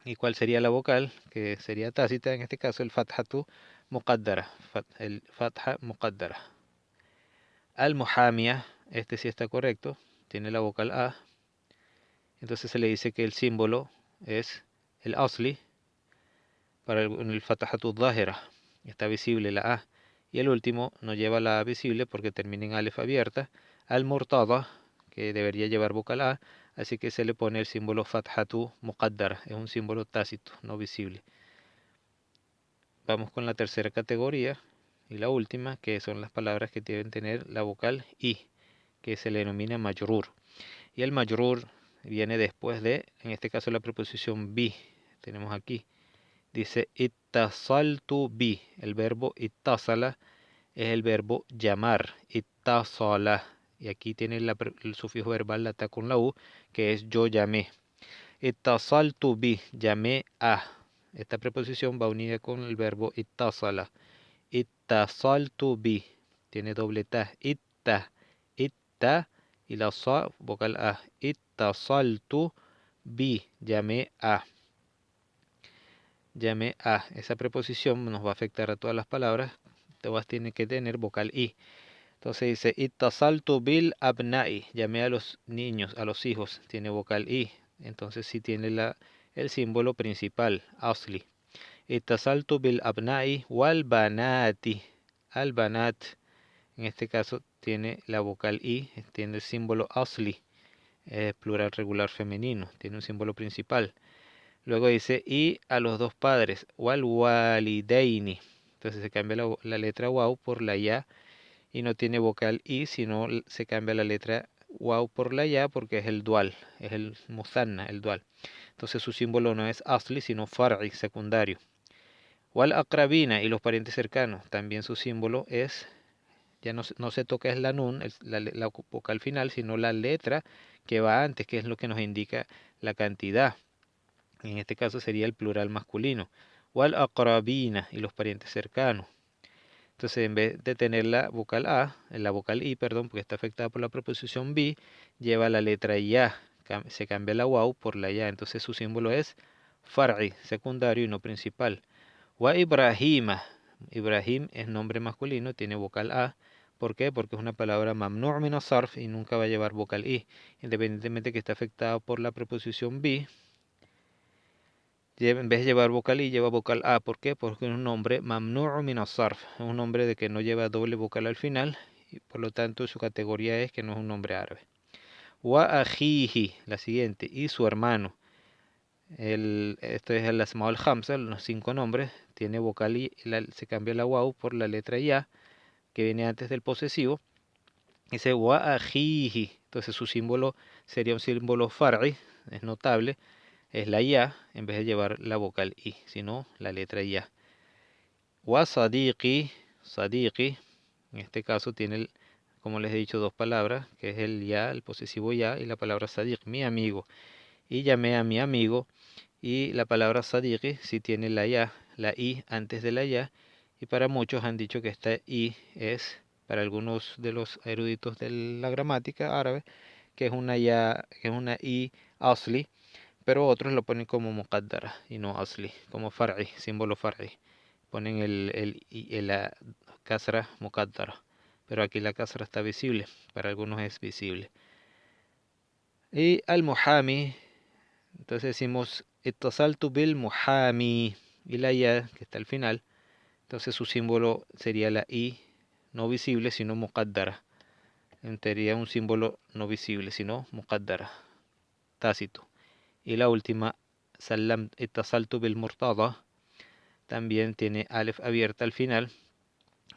¿Y cuál sería la vocal? Que sería tácita, en este caso el fathatu muqaddara, el fatha muqaddara. Al muhamia, este sí está correcto, tiene la vocal a, entonces se le dice que el símbolo es el asli, para el fathatu zahira, está visible la a, Y el último no lleva la A visible porque termina en alef abierta. Al-murtada, que debería llevar vocal A, así que se le pone el símbolo fathatu muqaddara, es un símbolo tácito, no visible. Vamos con la tercera categoría y la última, que son las palabras que deben tener la vocal I, que se le denomina majrur. Y el majrur viene después de, en este caso, la preposición bi. Tenemos aquí, dice ittasaltu bi. El verbo ittasala es el verbo llamar, ittasala. Y aquí tiene el sufijo verbal la ta con la u, que es yo llamé. Ittasaltu bi, llamé a. Esta preposición va unida con el verbo ittasala. Ittasaltu bi, tiene doble ta. Itta y la sa, vocal a. Ittasaltu bi, llamé a. Llamé a. Esa preposición nos va a afectar a todas las palabras. Todas tienen que tener vocal i. Entonces dice, ittasaltu bil abna'i, llamé a los niños, a los hijos, tiene vocal i. Entonces sí tiene el símbolo principal, asli. Ittasaltu bil abna'i wal banati. Al banat, en este caso, tiene la vocal i, tiene el símbolo asli, plural regular femenino, tiene un símbolo principal. Luego dice, y a los dos padres, wal walidaini. Entonces se cambia la letra waw por la ya y no tiene vocal i, sino se cambia la letra waw por la ya porque es el dual, es el musanna, el dual. Entonces su símbolo no es asli, sino far'i, secundario. Wal aqrabina, y los parientes cercanos, también su símbolo es, ya no se toca es la nun, la vocal final, sino la letra que va antes, que es lo que nos indica la cantidad. En este caso sería el plural masculino. Wal aqrabina, y los parientes cercanos. Entonces, en vez de tener la vocal A, la vocal I, perdón, porque está afectada por la preposición bi, lleva la letra ya. Se cambia la waw por la ya. Entonces su símbolo es far'i, secundario y no principal. Wa Ibrahima. Ibrahim es nombre masculino, tiene vocal A. ¿Por qué? Porque es una palabra mamnu' min as-sarf y nunca va a llevar vocal I. Independientemente que esté afectada por la preposición bi, en vez de llevar vocal I, lleva vocal A. ¿Por qué? Porque es un nombre mamnu'u min as-sarf. Es un nombre de que no lleva doble vocal al final y por lo tanto su categoría es que no es un nombre árabe. Wa ajihi, la siguiente, y su hermano. Esto es el asma al-hamsa, los 5 nombres. Tiene vocal I, se cambia la waw por la letra ya que viene antes del posesivo. Dice wa ajihi. Entonces su símbolo sería un símbolo far'i, es notable. Es la ya en vez de llevar la vocal i, sino la letra ya. Wa sadiqi, sadiqi, en este caso tiene, como les he dicho, dos palabras, que es el ya, el posesivo ya, y la palabra sadiq, mi amigo. Y llamé a mi amigo, y la palabra sadiqi sí tiene la ya, la i antes de la ya, y para muchos han dicho que esta i es, para algunos de los eruditos de la gramática árabe, que es una ya, que es una i asli, pero otros lo ponen como muqaddara y no asli, como far'i, símbolo far'i. Ponen la kasra muqaddara, pero aquí la kasra está visible, para algunos es visible. Y al muhami, entonces decimos ittasaltu bil muhami, y la ya que está al final, entonces su símbolo sería la i, no visible, sino muqaddara. Sería un símbolo no visible, sino muqaddara, tácito. Y la última, ittasaltu bil murtada, también tiene alef abierta al final,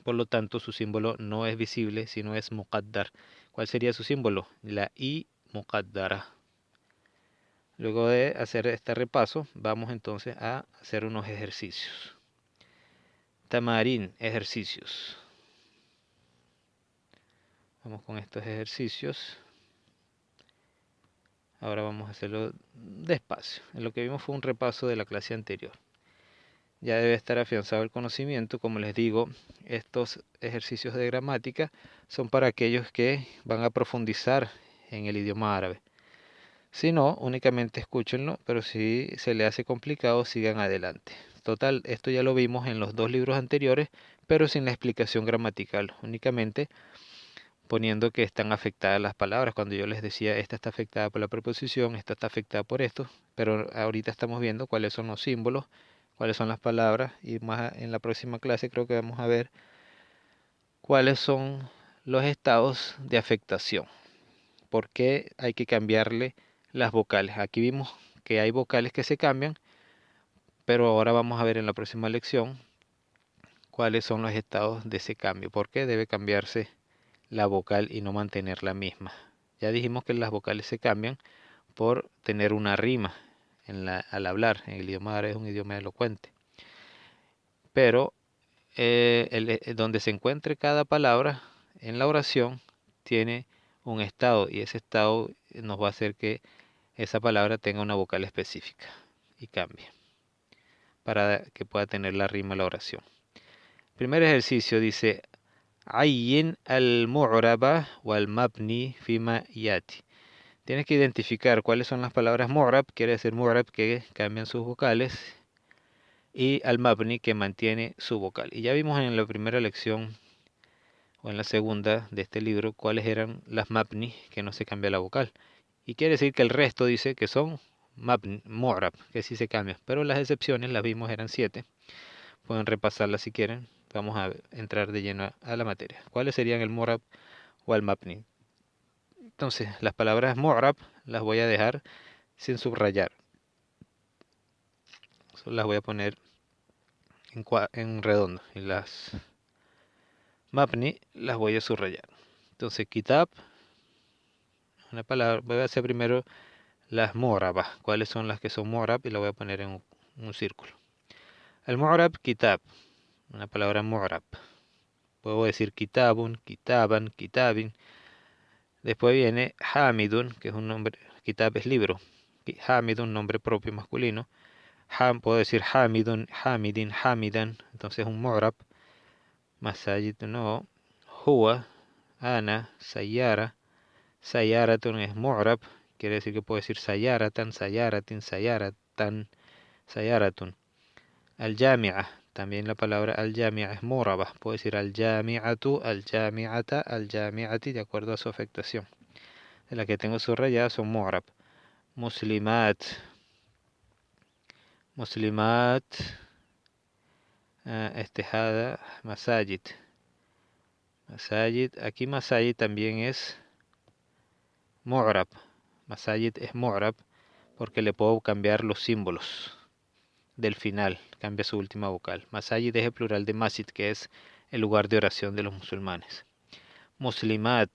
por lo tanto su símbolo no es visible, sino es muqaddar. ¿Cuál sería su símbolo? La i muqaddara. Luego de hacer este repaso, vamos entonces a hacer unos ejercicios. Tamarín, ejercicios. Vamos con estos ejercicios. Ahora vamos a hacerlo despacio. Lo que vimos fue un repaso de la clase anterior. Ya debe estar afianzado el conocimiento. Como les digo, estos ejercicios de gramática son para aquellos que van a profundizar en el idioma árabe. Si no, únicamente escúchenlo, pero si se le hace complicado, sigan adelante. Total, esto ya lo vimos en los 2 libros anteriores, pero sin la explicación gramatical, únicamente poniendo que están afectadas las palabras. Cuando yo les decía, esta está afectada por la preposición, esta está afectada por esto, pero ahorita estamos viendo cuáles son los símbolos, cuáles son las palabras, y más en la próxima clase creo que vamos a ver cuáles son los estados de afectación. ¿Por qué hay que cambiarle las vocales? Aquí vimos que hay vocales que se cambian, pero ahora vamos a ver en la próxima lección cuáles son los estados de ese cambio. ¿Por qué debe cambiarse la vocal y no mantener la misma? Ya dijimos que las vocales se cambian por tener una rima al hablar. En el idioma árabe es un idioma elocuente. Pero donde se encuentre cada palabra en la oración tiene un estado y ese estado nos va a hacer que esa palabra tenga una vocal específica y cambie para que pueda tener la rima la oración. Primer ejercicio dice Ayyin al-mu'raba wal-mabni fima yati. Tienes que identificar cuáles son las palabras mu'rab, quiere decir mu'rab que cambian sus vocales, y al-mabni que mantiene su vocal. Y ya vimos en la primera lección o en la segunda de este libro cuáles eran las mabni que no se cambia la vocal. Y quiere decir que el resto dice que son mabni, mu'rab, que sí se cambian. Pero las excepciones las vimos, eran 7. Pueden repasarlas si quieren. Vamos a entrar de lleno a la materia. ¿Cuáles serían el mu'rab o el mabni? Entonces, las palabras mu'rab las voy a dejar sin subrayar. Solo las voy a poner en redondo. Y las mabni las voy a subrayar. Entonces, kitab, una palabra, voy a hacer primero las mu'rabas. ¿Cuáles son las que son mu'rab? Y la voy a poner en un círculo. El mu'rab, kitab, una palabra mu'rab. Puedo decir kitabun, kitaban, kitabin. Después viene hamidun, que es un nombre, kitab es libro. Hamidun, nombre propio masculino. Puedo decir hamidun, hamidin, hamidan. Entonces un mu'rab. Masajid no. Huwa, ana, sayara. Sayaratun es mu'rab. Quiere decir que puedo decir sayaratan, sayaratin, sayaratan, sayaratun. Al-jami'a. También la palabra al-jami'a es mu'raba. Puedo decir al-jami'atu, al-jami'ata, al-jami'ati, de acuerdo a su afectación. De la que tengo subrayadas son mu'rab. Muslimat. Muslimat. Estejada. Masajid. Masajid. Aquí masajid también es mu'rab. Masajid es mu'rab porque le puedo cambiar los símbolos del final. Cambia su última vocal. Masajid es el plural de masjid, que es el lugar de oración de los musulmanes. Muslimat,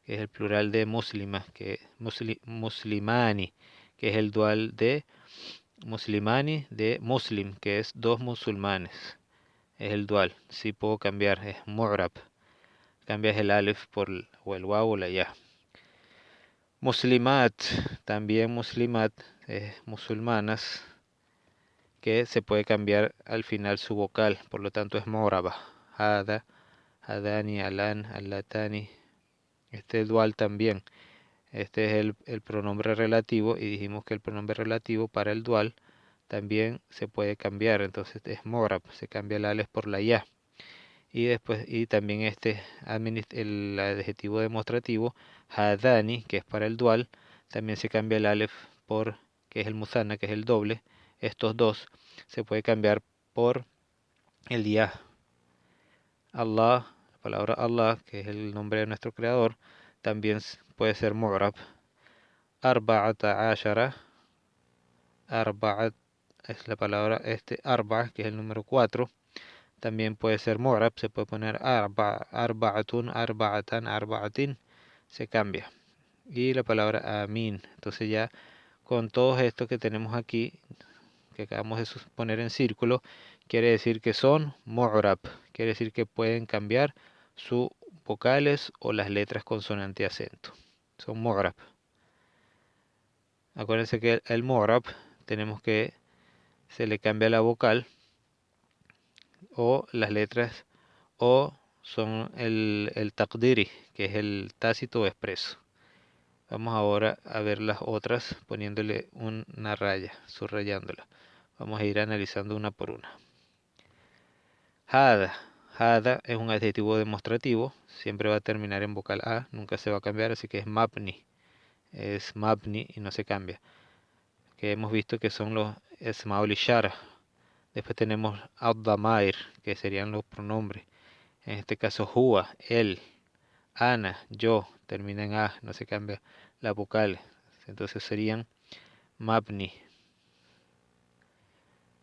que es el plural de muslima, que muslimani, que es el dual de muslimani de muslim, que es dos musulmanes. Es el dual. Si puedo cambiar, es mu'rab. Cambias el alif por o el waw o la ya. Muslimat, también muslimat, musulmanas, que se puede cambiar al final su vocal, por lo tanto es mu'raba. Hada, hadani, alan, allatani. Este dual también. Este es el pronombre relativo y dijimos que el pronombre relativo para el dual también se puede cambiar. Entonces es mu'rab, se cambia el alef por la ya. Y después, y también el adjetivo demostrativo, hadani, que es para el dual, también se cambia el alef por, que es el musanna, que es el doble. Estos dos se puede cambiar por el ya. Allah, la palabra Allah, que es el nombre de nuestro creador, también puede ser mu'rab. Arba'ata ashara, arba'at es la palabra arba, que es el número 4. También puede ser mu'rab, se puede poner arba'atun, arba'atan, arba'atin, se cambia. Y la palabra amin. Entonces ya con todos estos que tenemos aquí, que acabamos de poner en círculo, quiere decir que son mu'rab. Quiere decir que pueden cambiar sus vocales o las letras consonante y acento. Son mu'rab. Acuérdense que el mu'rab tenemos que se le cambia la vocal o las letras o son el taqdiri, que es el tácito o expreso. Vamos ahora a ver las otras poniéndole una raya, subrayándola. Vamos a ir analizando una por una. Hada. Hada es un adjetivo demostrativo, siempre va a terminar en vocal A, nunca se va a cambiar, así que es mabni. Es mabni y no se cambia. Que hemos visto que son los esmaul ishara. Después tenemos ad-damair, que serían los pronombres. En este caso, huwa, él, ana, yo, termina en a, no se cambia la vocal. Entonces serían mabni.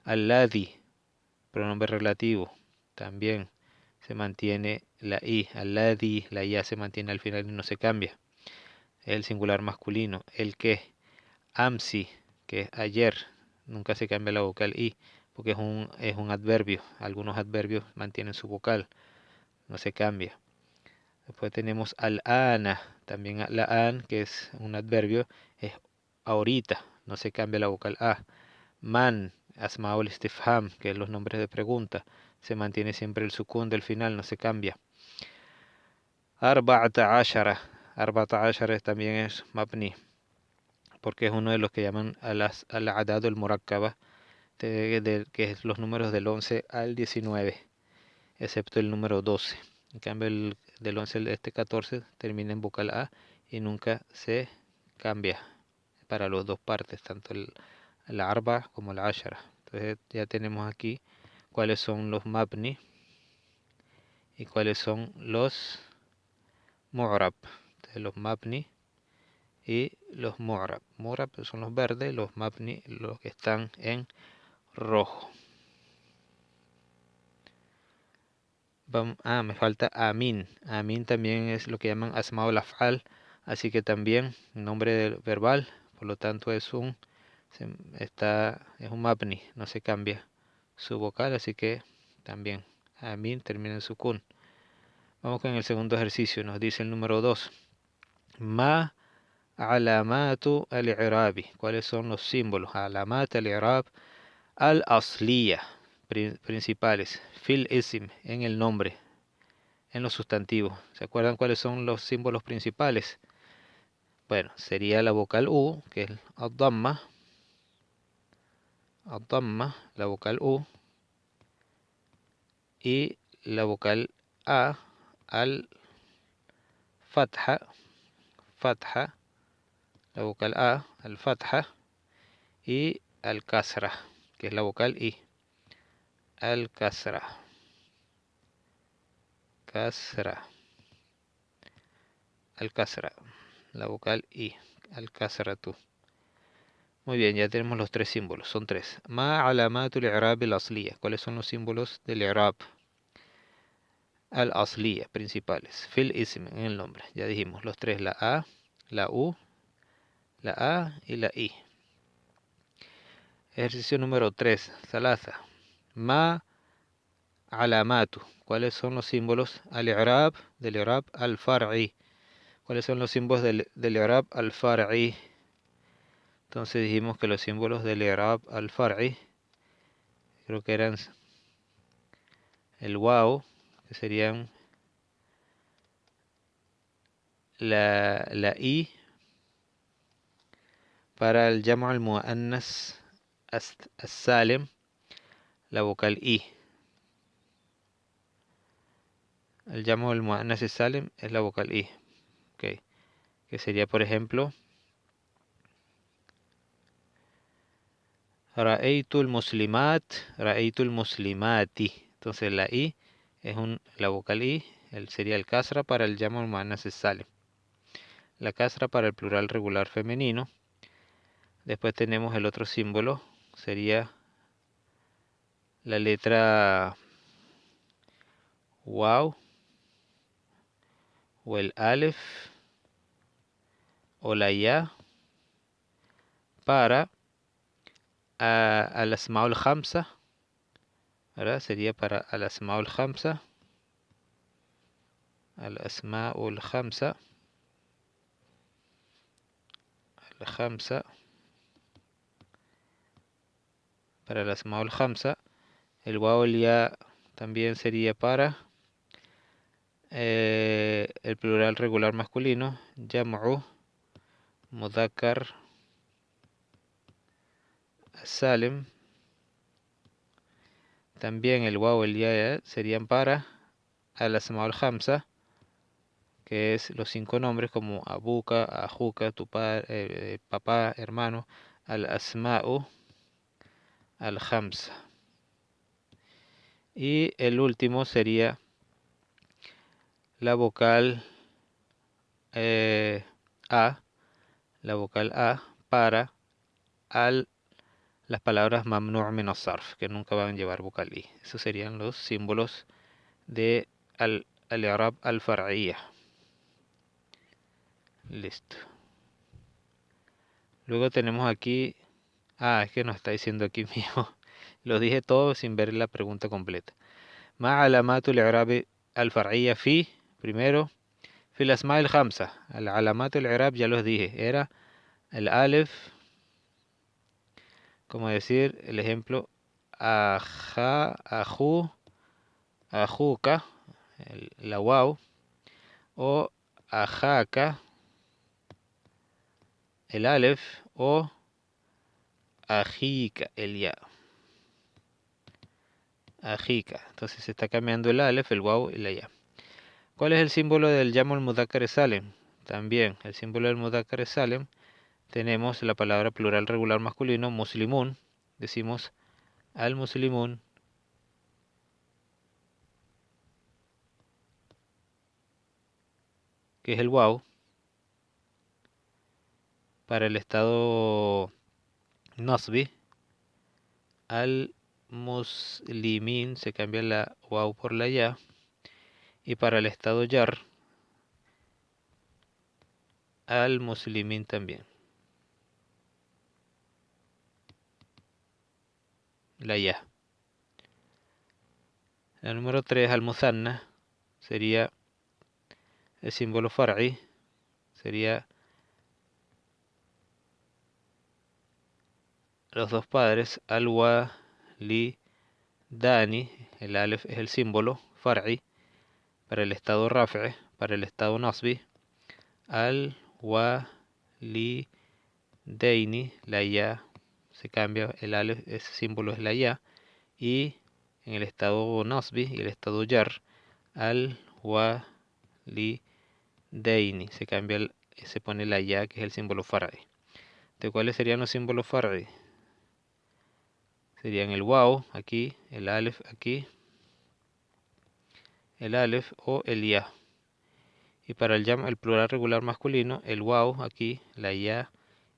Alladhi, pronombre relativo, también se mantiene la i. Alladhi, la ya se mantiene al final y no se cambia. El singular masculino. El que, amsi, que es ayer, nunca se cambia la vocal i, porque es un adverbio. Algunos adverbios mantienen su vocal, no se cambia. Después tenemos al-ana, también la-an, que es un adverbio, es ahorita, no se cambia la vocal a. Man, asmaul istifham, que es los nombres de pregunta, se mantiene siempre el sukun del final, no se cambia. Arba'ata ashara, arba'ata ashara también es mabni, porque es uno de los que llaman al-adad al-murakkaba, que es los números del 11 al 19, excepto el número 12. En cambio, el del 11 al 14 termina en vocal A y nunca se cambia para las dos partes, tanto el arba como el ashara. Entonces ya tenemos aquí cuáles son los mabni y cuáles son los mu'rab. Entonces, los mabni y los mu'rab. Mu'rab son los verdes, los mabni los que están en rojo. Me falta amin. Amin también es lo que llaman asmaul af'al, así que también nombre verbal, por lo tanto es un mabni, no se cambia su vocal, así que también amin termina en sukun. Vamos con el segundo ejercicio, nos dice el número 2. Ma alamatu al-i'rabi. ¿Cuáles son los símbolos? Alamat al-i'rab al-asliya, principales. Fil ism, en el nombre, en los sustantivos. ¿Se acuerdan cuáles son los símbolos principales? Bueno, sería la vocal U, que es ad-damma, la vocal U, y la vocal A, al-fatha, la vocal A, al-fatha, y al-kasra, que es la vocal I. Al-kasra, al-kasra, la vocal I, al-kasratu. Muy bien, ya tenemos los tres símbolos, son tres. Ma alamatul i'rab al-asliya. ¿Cuáles son los símbolos del i'rab al-asliya principales? Fil ism, en el nombre. Ya dijimos los tres, la A, la U, la A y la I. Ejercicio número 3, Salaza. Ma alamatu. ¿Cuáles son los símbolos al-i'rab del i'rab al-far'i? ¿Cuáles son los símbolos del i'rab al-far'i? Entonces dijimos que los símbolos del i'rab al-far'i, creo que eran el waw, que serían la i para el jamu al-muannas as-salim, la vocal i. El jamu al-muannas as-salim es la vocal i. Okay. Que sería, por ejemplo, ra'aytul muslimat, ra'aytul muslimati. Entonces la i es la vocal i, sería el kasra para el jamu al-muannas as-salim. La kasra para el plural regular femenino. Después tenemos el otro símbolo, sería la letra waw o el alef o la ya para al-asma'ul khamsa, ¿verdad? Sería para al-asma'ul khamsa, al-asma'ul khamsa, al-khamsa, para al-asma'ul khamsa. El waw el ya también sería para el plural regular masculino, jam'u mudhakkar salim. También el waw el ya serían para al-asma'ul khamsa, que es los 5 nombres como abuka, ajuka, tu papá, hermano, al-asma'u al-khamsa. Y el último sería la vocal A, la vocal A para las palabras mamnu' min as-sarf, que nunca van a llevar vocal I. Esos serían los símbolos de al-i'rab al-far'iyya. Listo. Luego tenemos aquí, es que nos está diciendo aquí mismo, lo dije todo sin ver la pregunta completa. Ma alamatul i'rab al-far'iyya fi, primero, fi al-asma' al-khamsa. Al-alamatul i'rab ya los dije, era el alif, como decir el ejemplo, aja, aju, ajuka, la waw, o ajaka, el alif, o ajika, el ya. Ajika. Entonces se está cambiando el alif, el waw y la ya. ¿Cuál es el símbolo del Jamul Mudhakkar Salem? También el símbolo del Mudhakkar Salem tenemos la palabra plural regular masculino, muslimun. Decimos al muslimun. Que es el waw. Para el estado nasbi, al muslimin se cambia la waw por la ya. Y para el estado yar, al muslimin también. La ya. La número 3, al musanna, sería el símbolo far'i. Sería los dos padres, al li dani, el alef es el símbolo far'i para el estado raf'i, para el estado nasbi, al li daini, la ya se cambia, el alef, ese símbolo es la ya, y en el estado nasbi y el estado yar, al li daini se cambia, se pone la ya, que es el símbolo far'i. ¿De cuáles serían los símbolos far'i? Serían el waw aquí, el alef aquí, el alef o el ya. Y para el plural regular masculino, el waw aquí, la ya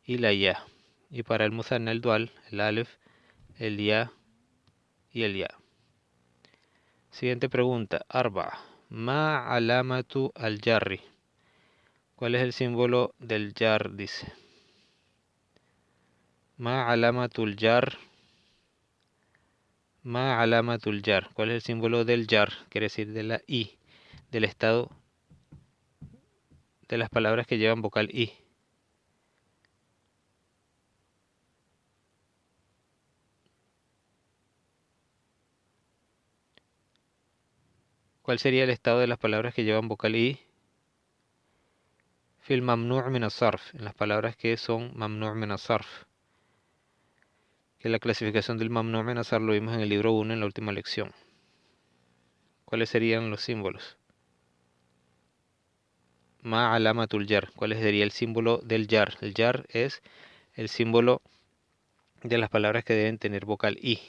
y la ya. Y para el musanna, el dual, el alef, el ya y el ya. Siguiente pregunta, arba. Ma alamatu al jarri. ¿Cuál es el símbolo del jar? Dice. Ma alamatul jar. Ma alamatul jar. ¿Cuál es el símbolo del jar? Quiere decir de la i, del estado de las palabras que llevan vocal i. ¿Cuál sería el estado de las palabras que llevan vocal i? Fil mamnu' min as-sarf, en las palabras que son mamnu' min as-sarf. Que la clasificación del mamnu' min as-sarf lo vimos en el libro 1 en la última lección. ¿Cuáles serían los símbolos? Ma alamatul jar. ¿Cuál sería el símbolo del jar? El jar es el símbolo de las palabras que deben tener vocal i.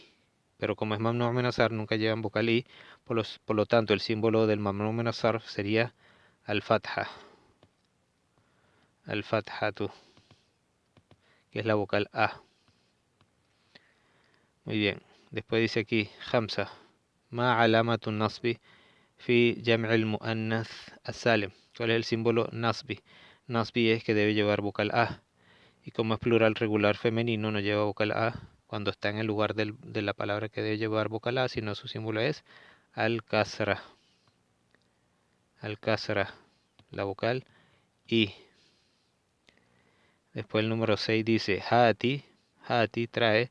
Pero como es mamnu' min as-sarf, nunca llevan vocal i. Por lo tanto, el símbolo del mamnu' min as-sarf sería al-fatha. Al-fathatu, que es la vocal a. Muy bien. Después dice aquí, Hamza. Ma alamatun nasbi fi jam'il muannath as-salim. ¿Cuál es el símbolo nasbi? Nasbi es que debe llevar vocal a. Y como es plural regular femenino, no lleva vocal a cuando está en el lugar de la palabra que debe llevar vocal a, sino su símbolo es al-kasra. Al-kasra, la vocal i. Después el número 6 dice, hati. Hati trae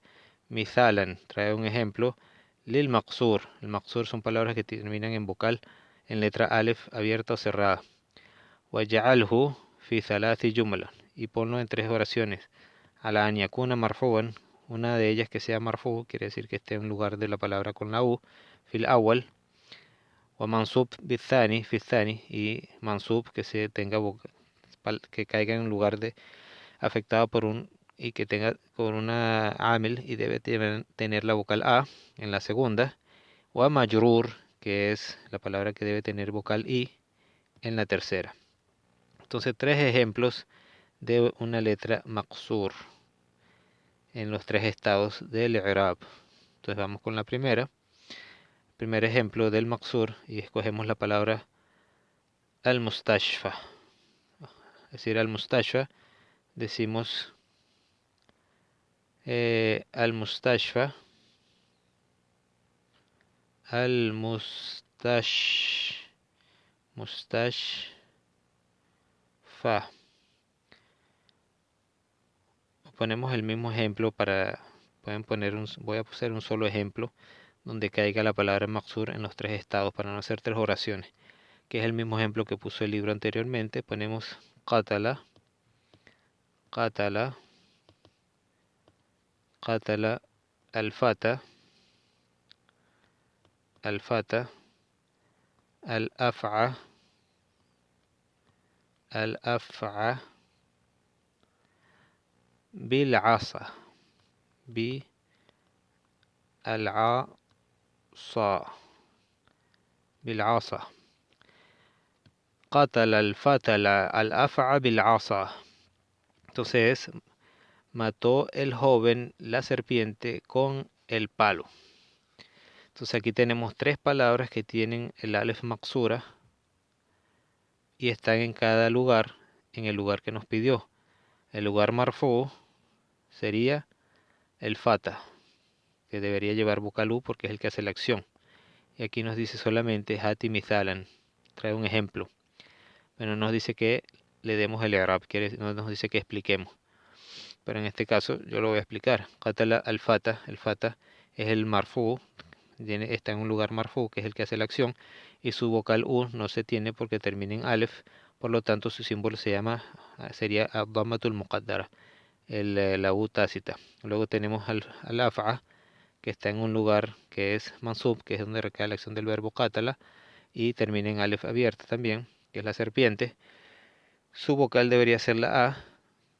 mithalan, trae un ejemplo. Lil maqsur. El maqsur son palabras que terminan en vocal, en letra alef abierta o cerrada. Waj'alhu fi thalathi jumla. Y ponlo en 3 oraciones. Ala an yakuna marfu'an. Una de ellas que sea marfu, quiere decir que esté en lugar de la palabra con la u. Fil awal. Wa mansub bithani, fi thani. Y mansub que se tenga que caiga en lugar de afectado por un y que tenga con una amil y debe tener la vocal a en la segunda, o a majrur, que es la palabra que debe tener vocal i en la tercera. Entonces, tres ejemplos de una letra maqsur en los tres estados del i'rab. Entonces vamos con la primera. Primer ejemplo del maqsur y escogemos la palabra al-mustashfa. Es decir, al-mustashfa decimos al-mustashfa, mustashfa. Ponemos el mismo ejemplo pueden poner voy a hacer un solo ejemplo donde caiga la palabra maqsur en los tres estados para no hacer tres oraciones, que es el mismo ejemplo que puso el libro anteriormente. Ponemos qatala, qatala, qatala, al-fata, al-fata, al-af'a, al-af'a, bil-asa, bil-asa, bil-asa. قتل الفتى al-af'a bil-asa. Entonces, mató el joven la serpiente con el palo. Entonces aquí tenemos tres palabras que tienen el alef maksura y están en cada lugar, en el lugar que nos pidió. El lugar marfu sería el fata, que debería llevar bukalú porque es el que hace la acción. Y aquí nos dice solamente hati mithalan, trae un ejemplo. Pero nos dice que le demos el i'rab, no nos dice que expliquemos. Pero en este caso yo lo voy a explicar. Qatala al-fata, el fata es el marfu, está en un lugar marfu, que es el que hace la acción, y su vocal u no se tiene porque termina en alef, por lo tanto su símbolo sería ad-dammatul muqaddara, la u tácita. Luego tenemos al-af'a, que está en un lugar que es mansub, que es donde recae la acción del verbo qatala, y termina en alef abierta también, que es la serpiente. Su vocal debería ser la a,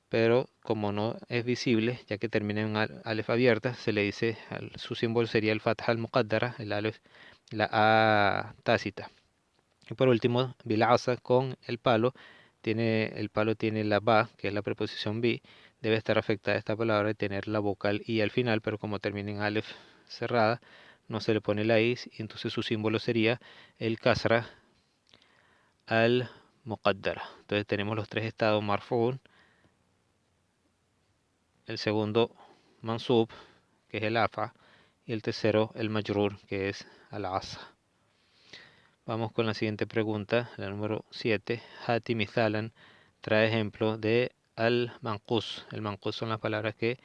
pero como no es visible, ya que termina en alef abierta, se le dice, su símbolo sería el fatha al muqaddara, el alef, la a tácita. Y por último, bil'asa con el palo tiene la ba, que es la preposición bi, debe estar afectada esta palabra y tener la vocal i al final, pero como termina en alef cerrada, no se le pone la i, y entonces su símbolo sería el kasra al muqaddara. Entonces tenemos los tres estados marfu'un, el segundo mansub, que es el afa, y el tercero el majrur, que es al-asa. Vamos con la siguiente pregunta, la número 7. Hati mithalan trae ejemplo de al-manqus. El manqus son las palabras que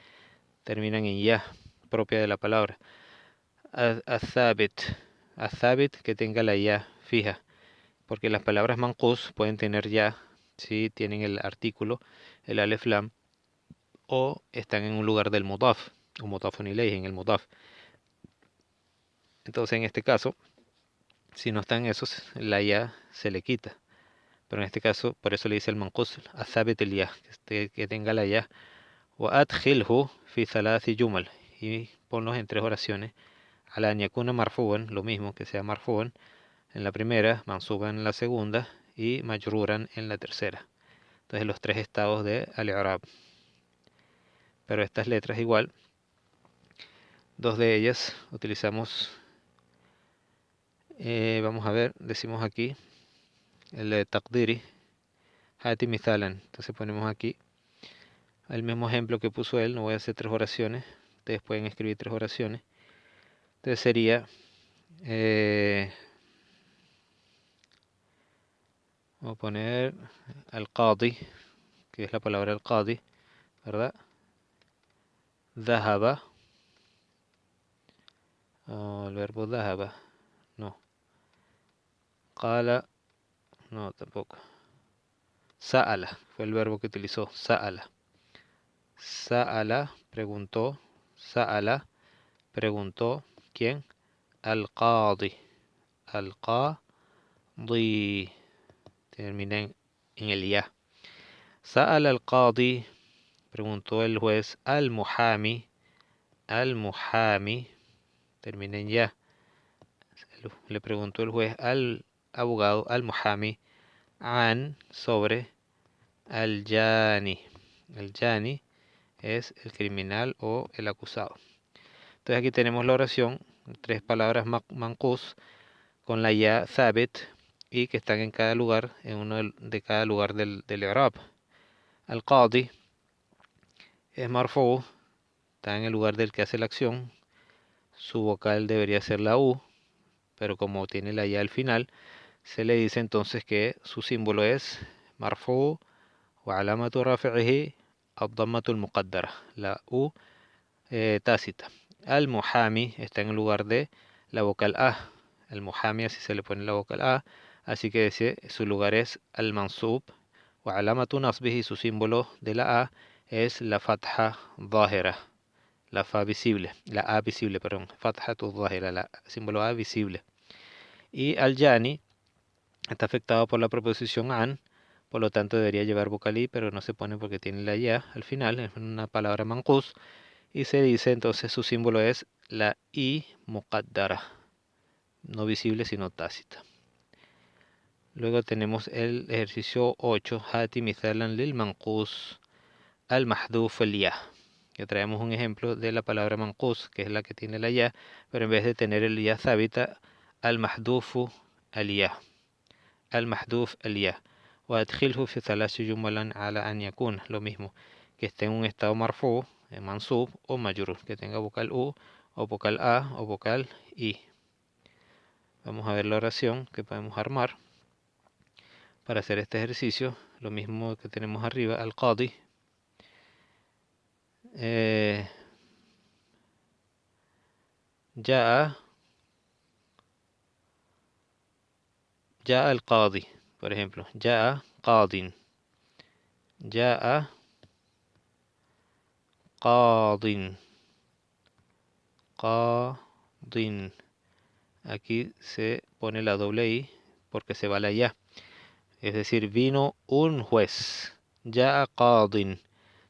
terminan en ya, propia de la palabra. Al-thabit, al-thabit que tenga la ya fija, porque las palabras manqus pueden tener ya si tienen el artículo, el alef lam, o están en un lugar del mudaf, o mudafun ilayhi, en el mudaf. Entonces en este caso, si no están esos, la ya se le quita. Pero en este caso, por eso le dice el manqus, athabit el ya, que tenga la ya. Wa adkhilhu fi thalathi yumal, y ponlos en tres oraciones. Ala an yakuna marfuan, lo mismo, que sea marfuan en la primera, mansuban en la segunda y majruran en la tercera. Entonces los tres estados de al-i'rab. Pero estas letras igual, dos de ellas utilizamos, vamos a ver, decimos aquí, el de taqdiri, hati mithalan. Entonces ponemos aquí el mismo ejemplo que puso él, no voy a hacer tres oraciones, ustedes pueden escribir tres oraciones. Entonces sería, vamos a poner al-qadi, que es la palabra al-qadi, ¿verdad? Dhahaba, el verbo dhahaba, no. Qala, no, tampoco. Sa'ala, fue el verbo que utilizó, sa'ala. Sa'ala, preguntó, sa'ala, preguntó, ¿quién? Al-qadi, al-qadi, termina en el ya. Sa'ala al-qadi, preguntó el juez, al-muhami, al-muhami, termina en ya. Le preguntó el juez al abogado, al-muhami, an sobre al-jani. El jani es el criminal o el acusado. Entonces aquí tenemos la oración, tres palabras manqus con la ya thabit y que están en cada lugar, en uno de cada lugar del i'rab. Al-qadi es marfu, está en el lugar del que hace la acción. Su vocal debería ser la u, pero como tiene la ya al final, se le dice entonces que su símbolo es marfu wa alamatu rafi'ihi ad-dammatu al-muqaddara, la u tácita. Al-muhami está en el lugar de la vocal a. El muhami así se le pone la vocal a, así que su lugar es al-mansub wa alamatu nasbihi, su símbolo de la a es la fatha zahira, la fa visible, la a visible, perdón, fathatu zahira, la símbolo a visible. Y al-jani está afectado por la preposición an, por lo tanto debería llevar vocal i, pero no se pone porque tiene la ya al final, es una palabra manqus, y se dice entonces su símbolo es la i muqaddara, no visible sino tácita. Luego tenemos el ejercicio 8, hati mithalan lil manqus al mahduf al ya, que traemos un ejemplo de la palabra manqus, que es la que tiene la ya, pero en vez de tener el ya thabita, al mahdufu al ya. المحذوف الياء وأدخله في ثلاث جمل على أن يكون lo mismo, que esté en un estado marfu, mansub o majrur, que tenga vocal u o vocal a o vocal i. Vamos a ver la oración que podemos armar para hacer este ejercicio, lo mismo que tenemos arriba, al-qadi جاء القاضي, por ejemplo, جاء قاضٍ, جاء قاضٍ, قاضٍ. Aquí se pone la doble i porque se va la ya. Es decir, vino un juez. Ya qadin.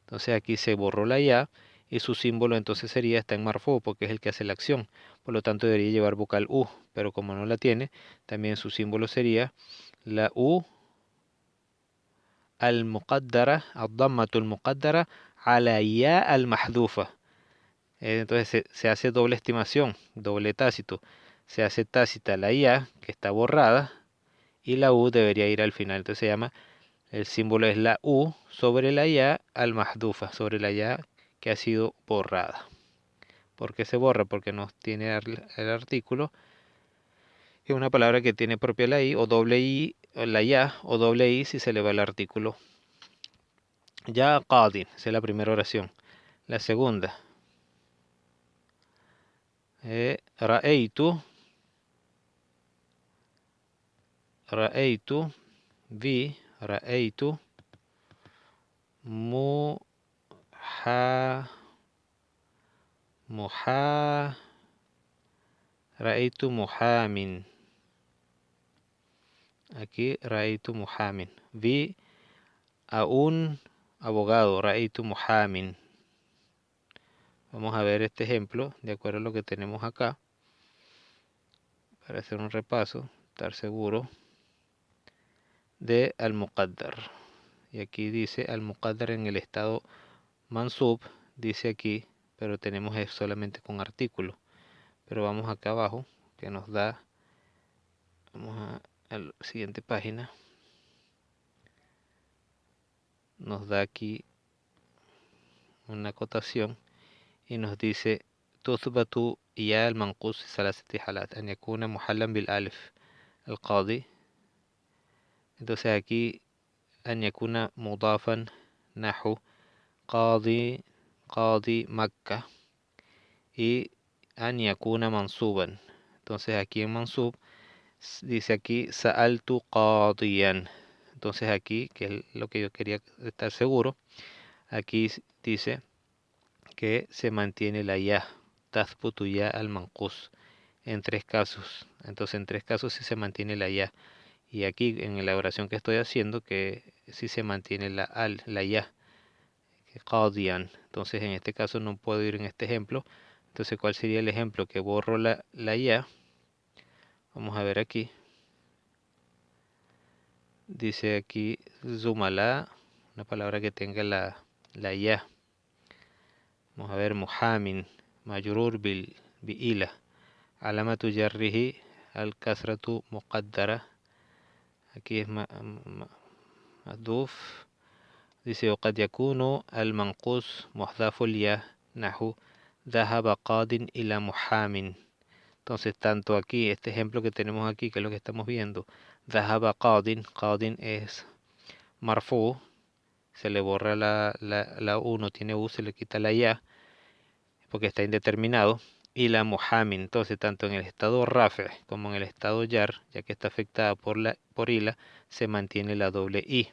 Entonces aquí se borró la ya y su símbolo entonces sería está en marfu porque es el que hace la acción. Por lo tanto debería llevar vocal u, pero como no la tiene, también su símbolo sería la u al-muqaddara, ad-dammatu al-muqaddara ala ya al-mahdufa. Entonces se hace doble estimación, doble tácito. Se hace tácita la IA, que está borrada, y la U debería ir al final. Entonces se llama, el símbolo es la U sobre la IA al mahdufa, sobre la IA que ha sido borrada. ¿Por qué se borra? Porque no tiene el artículo. Es una palabra que tiene propia la I, o doble I, o la IA, o doble I si se le va el artículo. Ya qadin, esa es la primera oración. La segunda. Ra'eitu, vi, ra'eitu, muha, ra'eitu muhamin. Aquí ra'eitu muhamin. Vi a un abogado, ra'eitu muhamin. Vamos a ver este ejemplo de acuerdo a lo que tenemos acá para hacer un repaso, estar seguro de al-muqaddar. Y aquí dice al-muqaddar en el estado mansub, dice aquí, pero tenemos solamente con artículo. Pero vamos acá abajo, que nos da, vamos a la siguiente página, nos da aquí una acotación y nos dice تثبت يا المنقوص في ثلاثة حالات أن يكون محلا بالألف القاضي. Entonces aquí أن يكون مضافا نحو قاضي مكة, y أن يكون منصوبا. Entonces aquí en mansub dice aquí سألت قاضيا. Entonces aquí, que es lo que yo quería estar seguro, aquí dice que se mantiene la ya, tazbutu ya al manqus, en tres casos. Entonces en tres casos sí se mantiene la ya. Y aquí en la oración que estoy haciendo que sí se mantiene la ya, que qadiyan. Entonces en este caso no puedo ir en este ejemplo. Entonces ¿cuál sería el ejemplo? Que borro la ya. Vamos a ver aquí. Dice aquí zumala, una palabra que tenga la ya. Vamos a ver, muhamin, majrur bi'ila. Alamatu jarrihi al kasratu muqaddara. Aquí es mahduf. Dice, وقد يكون المنقوص محذوف الياء نحو ذهب قاد إلى محام. Entonces, tanto aquí, este ejemplo que tenemos aquí, que es lo que estamos viendo, ذهب قاد, قاد es marfu, se le borra la U, no tiene U, se le quita la ya, porque está indeterminado, y la muhamin. Entonces, tanto en el estado rafe como en el estado yar, ya que está afectada por ila, se mantiene la doble I.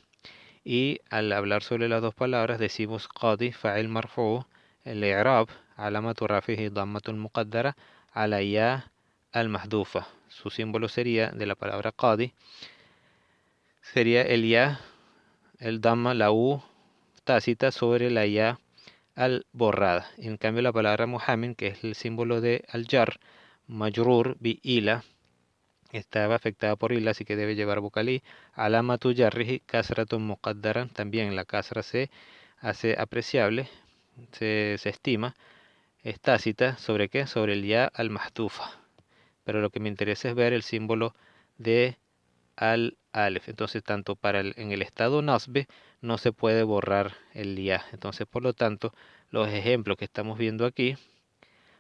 Y al hablar sobre las dos palabras decimos qadi, fa'il marfu, el i'rab, alamatu rafihi dammatul muqaddara, ala ya al mahdufa. Su símbolo sería, de la palabra qadi, sería el ya, el damma, la u tácita sobre la ya al borrada. En cambio la palabra muhammin, que es el símbolo de al jar, majrur bi ila, estaba afectada por ila, así que debe llevar vocal i. Alamatu jarrihi kasratun muqaddaran, también la kasra se hace apreciable, se estima, es tácita, ¿sobre qué? Sobre el ya al mahdufa. Pero lo que me interesa es ver el símbolo de al alef. Entonces, tanto en el estado nasbe no se puede borrar el ya. Entonces, por lo tanto, los ejemplos que estamos viendo aquí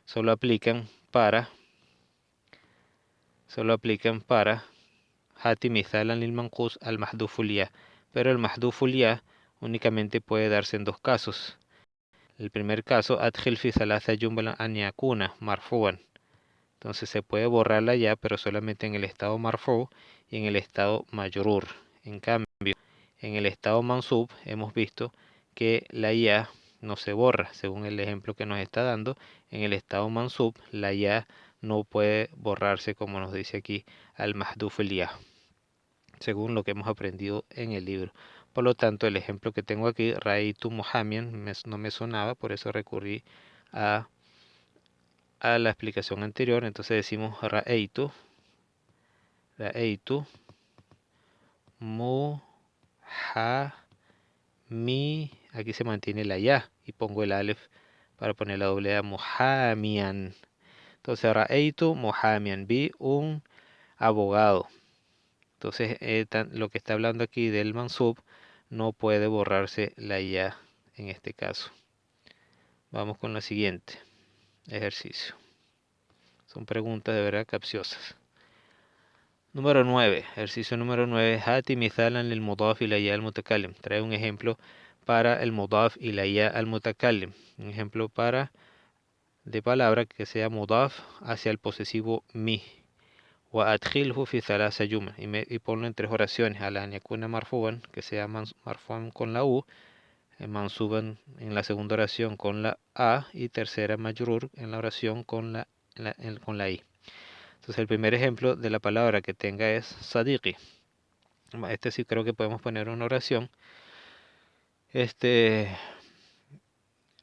solo aplican para hati mithalan lil manqus al mahduful ya. Pero el mahduful ya únicamente puede darse en dos casos. El primer caso, adkhil fi thalatha jumla an yakuna marfuan. Entonces se puede borrar la ya, pero solamente en el estado marfu y en el estado majrur. En cambio, en el estado mansub hemos visto que la ya no se borra, según el ejemplo que nos está dando. En el estado mansub, la ya no puede borrarse, como nos dice aquí al mahduf el ya, según lo que hemos aprendido en el libro. Por lo tanto, el ejemplo que tengo aquí, Raitu Muhamian, no me sonaba, por eso recurrí a la explicación anterior. Entonces decimos Ra'eitu mu ha mi, aquí se mantiene la ya y pongo el alef para poner la doble a, muhamian. Entonces Ra'eitu muhamian, vi un abogado. Entonces lo que está hablando aquí del mansub no puede borrarse la ya en este caso. Vamos con la siguiente ejercicio. Son preguntas de verdad capciosas. Número 9, ejercicio número 9. Hati mithalan lil mudaf y la ya al mutakallim. Trae un ejemplo para el mudaf y la ya al mutakallim. Un ejemplo de palabra que sea mudaf hacia el posesivo mi. Wa adkhilhu fi thalatha jumla. Y ponlo en tres oraciones. Ala an yakuna marfuban, que sea marfuan con la u. Mansuban en la segunda oración con la a. Y tercera majrur en la oración con la i. Entonces el primer ejemplo de la palabra que tenga es sadiqi. Este sí creo que podemos poner una oración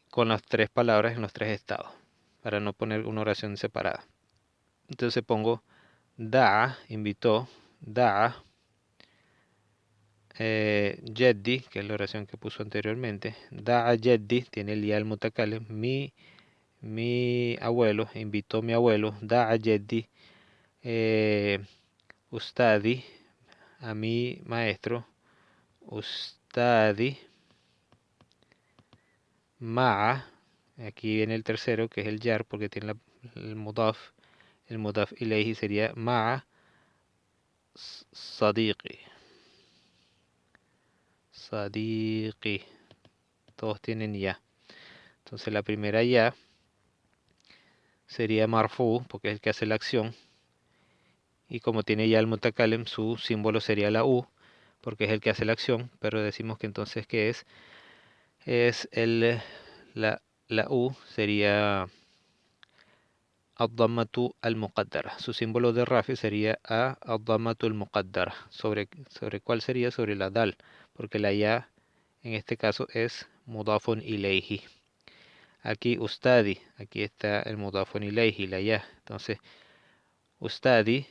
con las tres palabras en los tres estados, para no poner una oración separada. Entonces pongo da'a, invitó, da'a, jeddi, que es la oración que puso anteriormente. Da'a jeddi, tiene el ya al mutakalim. Mi abuelo, invitó mi abuelo. Da'a jeddi, ustadi, a mi maestro. Ustadi, ma'a, aquí viene el tercero que es el yar porque tiene el mudaf. El mudaf ilayhi sería ma'a sadiqi. Sadiqi. Todos tienen ya. Entonces la primera ya sería marfu porque es el que hace la acción. Y como tiene ya el mutakallim, su símbolo sería la u porque es el que hace la acción. Pero decimos que entonces ¿qué es? La u sería ad-dammatu al-muqaddara. Su símbolo de rafi sería ad-dammatu al-muqaddara. ¿Sobre cuál sería? Sobre la dal, porque la ya en este caso es mudafun ilayhi. Aquí ustadi, aquí está el mudafun ilayhi, la ya. Entonces, ustadi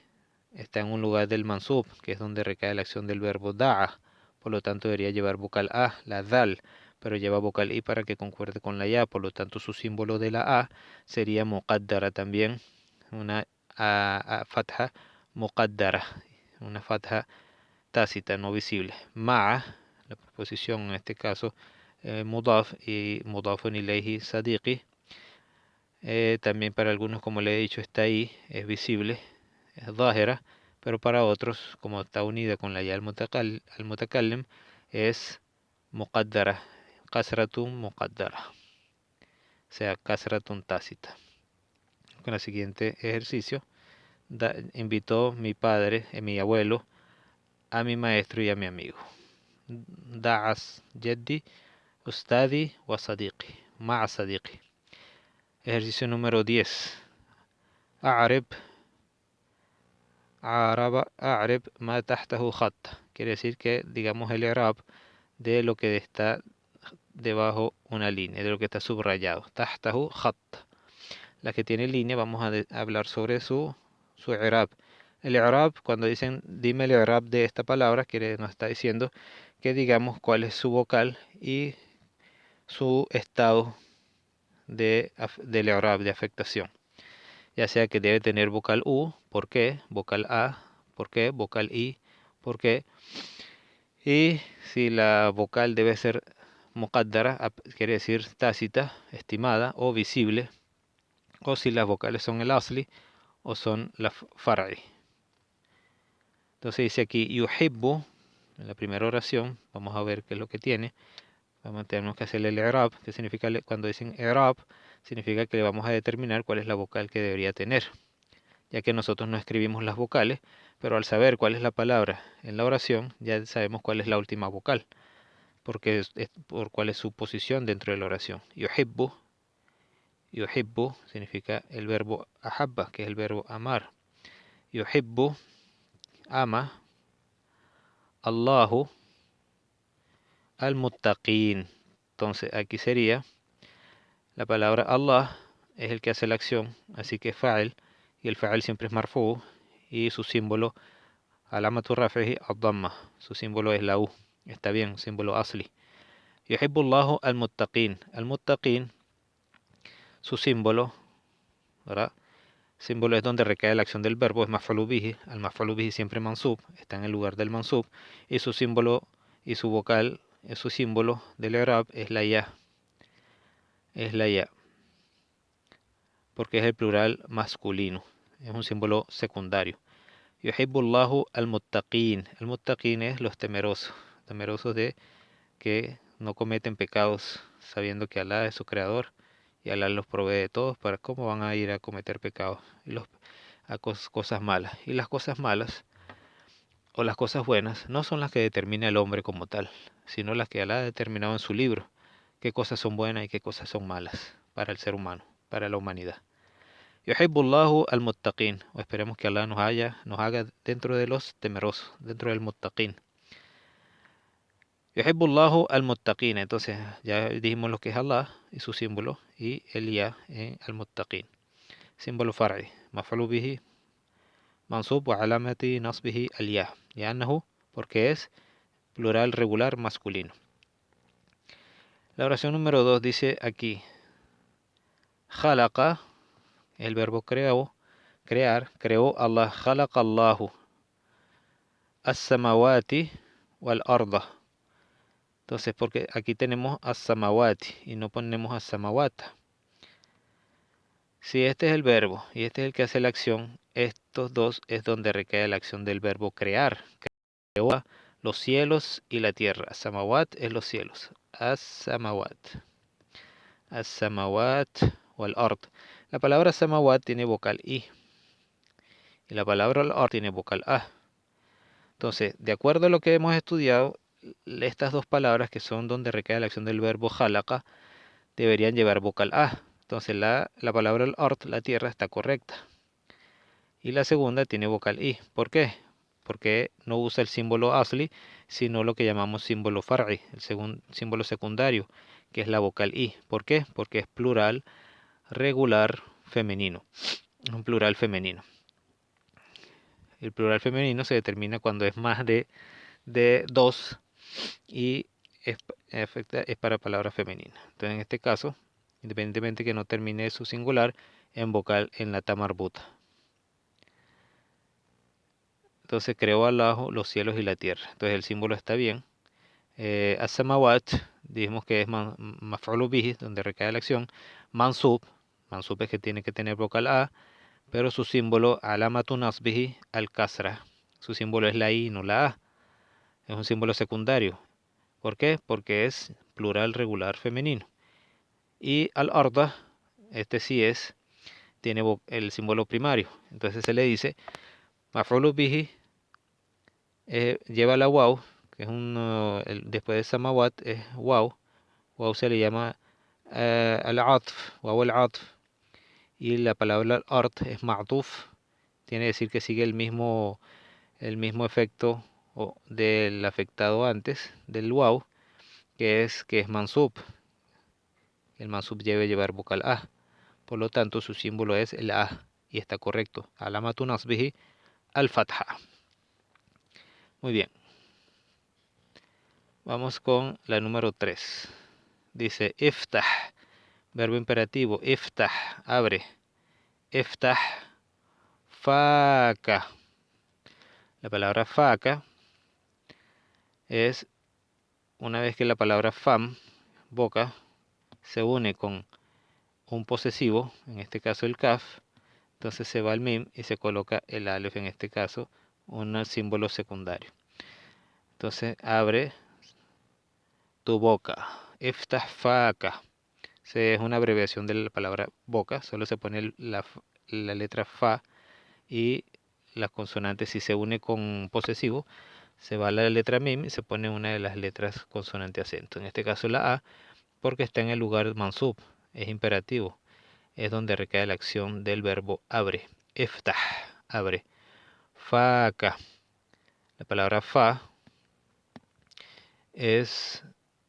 está en un lugar del mansub, que es donde recae la acción del verbo da'a. Por lo tanto, debería llevar vocal A, la dal, pero lleva vocal I para que concuerde con la ya. Por lo tanto, su símbolo de la A sería muqaddara también, una fatha muqaddara, una fatha tácita, no visible. Ma'a, la preposición en este caso, mudaf y mudafun ilayhi sadiqi. También para algunos, como le he dicho, está ahí, es visible, es zahira, pero para otros, como está unida con la ya al mutakallim, es muqaddara, kasratun muqaddara, o sea, kasratun tácita. Con el siguiente ejercicio, invitó mi padre, mi abuelo, a mi maestro y a mi amigo. Da'as jaddi, ustadi wa sadiqi, ma'a sadiqi. Ejercicio número 10. A'rib a'rib ma tahtahu khat. Quiere decir que digamos el i'rab de lo que está debajo una línea, de lo que está subrayado. Tahtahu khat. La que tiene línea vamos a hablar sobre su i'rab. El i'rab, cuando dicen dime el i'rab de esta palabra, nos está diciendo que digamos cuál es su vocal y su estado del i'rab, de afectación. Ya sea que debe tener vocal U, ¿por qué? Vocal A, ¿por qué? Vocal I, ¿por qué? Y si la vocal debe ser muqaddara, quiere decir tácita, estimada o visible, o si las vocales son el asli o son la far'i. Entonces dice aquí yuhibbu, en la primera oración, vamos a ver qué es lo que tiene. Tenemos que hacerle el i'rab, que significa, cuando dicen i'rab, significa que le vamos a determinar cuál es la vocal que debería tener, ya que nosotros no escribimos las vocales, pero al saber cuál es la palabra en la oración, ya sabemos cuál es la última vocal, porque por cuál es su posición dentro de la oración. Yuhibbu, yuhibbu significa el verbo ahabba, que es el verbo amar. Yuhibbu, ama, Allahu, al-muttaqin. Entonces aquí sería la palabra Allah es el que hace la acción, así que fa'il, y el fa'il siempre es marfu, y su símbolo alamatu raf'ihi ad-damma, su símbolo es la U. Está bien, símbolo asli. Yuhibbullahu al-muttaqin. Al-muttaqin, su símbolo, ¿verdad? Símbolo es donde recae la acción del verbo, es maf'ulu bihi. Al maf'ulu bihi siempre mansub, está en el lugar del mansub, y su símbolo y su vocal, su símbolo del i'rab es la ya. Es la ya, porque es el plural masculino, es un símbolo secundario. Yuhibbullahu al-muttaqin. Al-muttaqin es los temerosos, temerosos de que no cometen pecados, sabiendo que Alá es su creador y Alá los provee de todos. ¿Para cómo van a ir a cometer pecados y cosas malas? Y las cosas malas o las cosas buenas no son las que determina el hombre como tal, sino las que Alá ha determinado en su libro, qué cosas son buenas y qué cosas son malas para el ser humano, para la humanidad. Yuhibbullahu al-muttaqin, o esperemos que Alá nos haga dentro de los temerosos, dentro del muttaqin. Yuhibbullahu al-muttaqin, entonces ya dijimos lo que es Allah y su símbolo, y el ya en al-muttaqin. Símbolo far'i, maf'ulu bihi, mansub wa alamati nasbihi al-ya, li'annahu, porque es plural regular masculino. La oración número 2 dice aquí, khalaqa, el verbo crear, creó Allah, khalaqa Allahu as-samawati wal arda. Entonces, porque aquí tenemos as-samawati y no ponemos as-samawata. Si este es el verbo y este es el que hace la acción, estos dos es donde recae la acción del verbo crear. Creó los cielos y la tierra. As-samawat es los cielos. As-samawat. As-samawat wal ard. La palabra samawat tiene vocal I y la palabra al-ard tiene vocal A. Entonces, de acuerdo a lo que hemos estudiado, estas dos palabras que son donde recae la acción del verbo khalaqa deberían llevar vocal A. Entonces la palabra al-ard, la tierra, está correcta. Y la segunda tiene vocal I. ¿Por qué? Porque no usa el símbolo asli, sino lo que llamamos símbolo far'i, el símbolo secundario, que es la vocal I. ¿Por qué? Porque es plural regular femenino. Un plural femenino. El plural femenino se determina cuando es más de dos y es para palabra femenina. Entonces, en este caso, independientemente que no termine su singular en vocal en la ta marbuta. Entonces, creó Allah los cielos y la tierra. Entonces, el símbolo está bien. As-samawat, dijimos que es maf'ulu bihi, donde recae la acción. Mansub, mansub es que tiene que tener vocal A, pero su símbolo, alamatu nasbihi, al-kasra. Su símbolo es la I, no la A. Es un símbolo secundario. ¿Por qué? Porque es plural regular femenino. Y al-arda, este sí tiene el símbolo primario. Entonces se le dice, maf'ulu bihi, lleva la waw, que es después de samawat es waw. Waw se le llama al-atf, waw al-atf. Y la palabra al-ard es ma'tuf. Tiene que decir que sigue el mismo efecto del afectado antes, del waw, que es mansub. El mansub debe llevar vocal A. Por lo tanto, su símbolo es el A. Y está correcto. Alamatu nasbihi al-fatha. Muy bien. Vamos con la número 3. Dice iftah. Verbo imperativo. Iftah. Abre. Iftah. Faka. La palabra faka es una vez que la palabra fam, boca, se une con un posesivo, en este caso el kaf, entonces se va al mim y se coloca el alef, en este caso, un símbolo secundario. Entonces abre tu boca. Iftah faka. Es una abreviación de la palabra boca, solo se pone la letra fa y las consonantes, si se une con posesivo, se va a la letra mim y se pone una de las letras consonante acento. En este caso la A, porque está en el lugar mansub, es imperativo, es donde recae la acción del verbo abre. Iftah, abre. Faka. La palabra fa es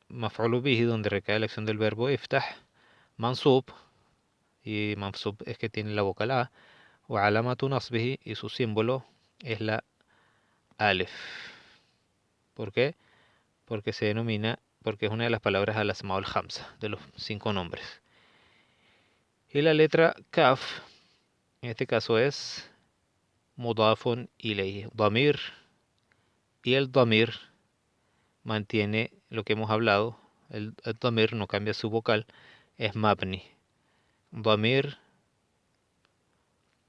maf'ulu bihi, donde recae la acción del verbo iftah, mansub, y mansub es que tiene la vocal A, wa alamatu nasbihi, y su símbolo es la alef. ¿Por qué? Porque es una de las palabras al asmaul hamsa, de los 5 nombres. Y la letra kaf, en este caso es mudafun ilayhi, damir, y el damir mantiene lo que hemos hablado, el damir no cambia su vocal, es mabni. Damir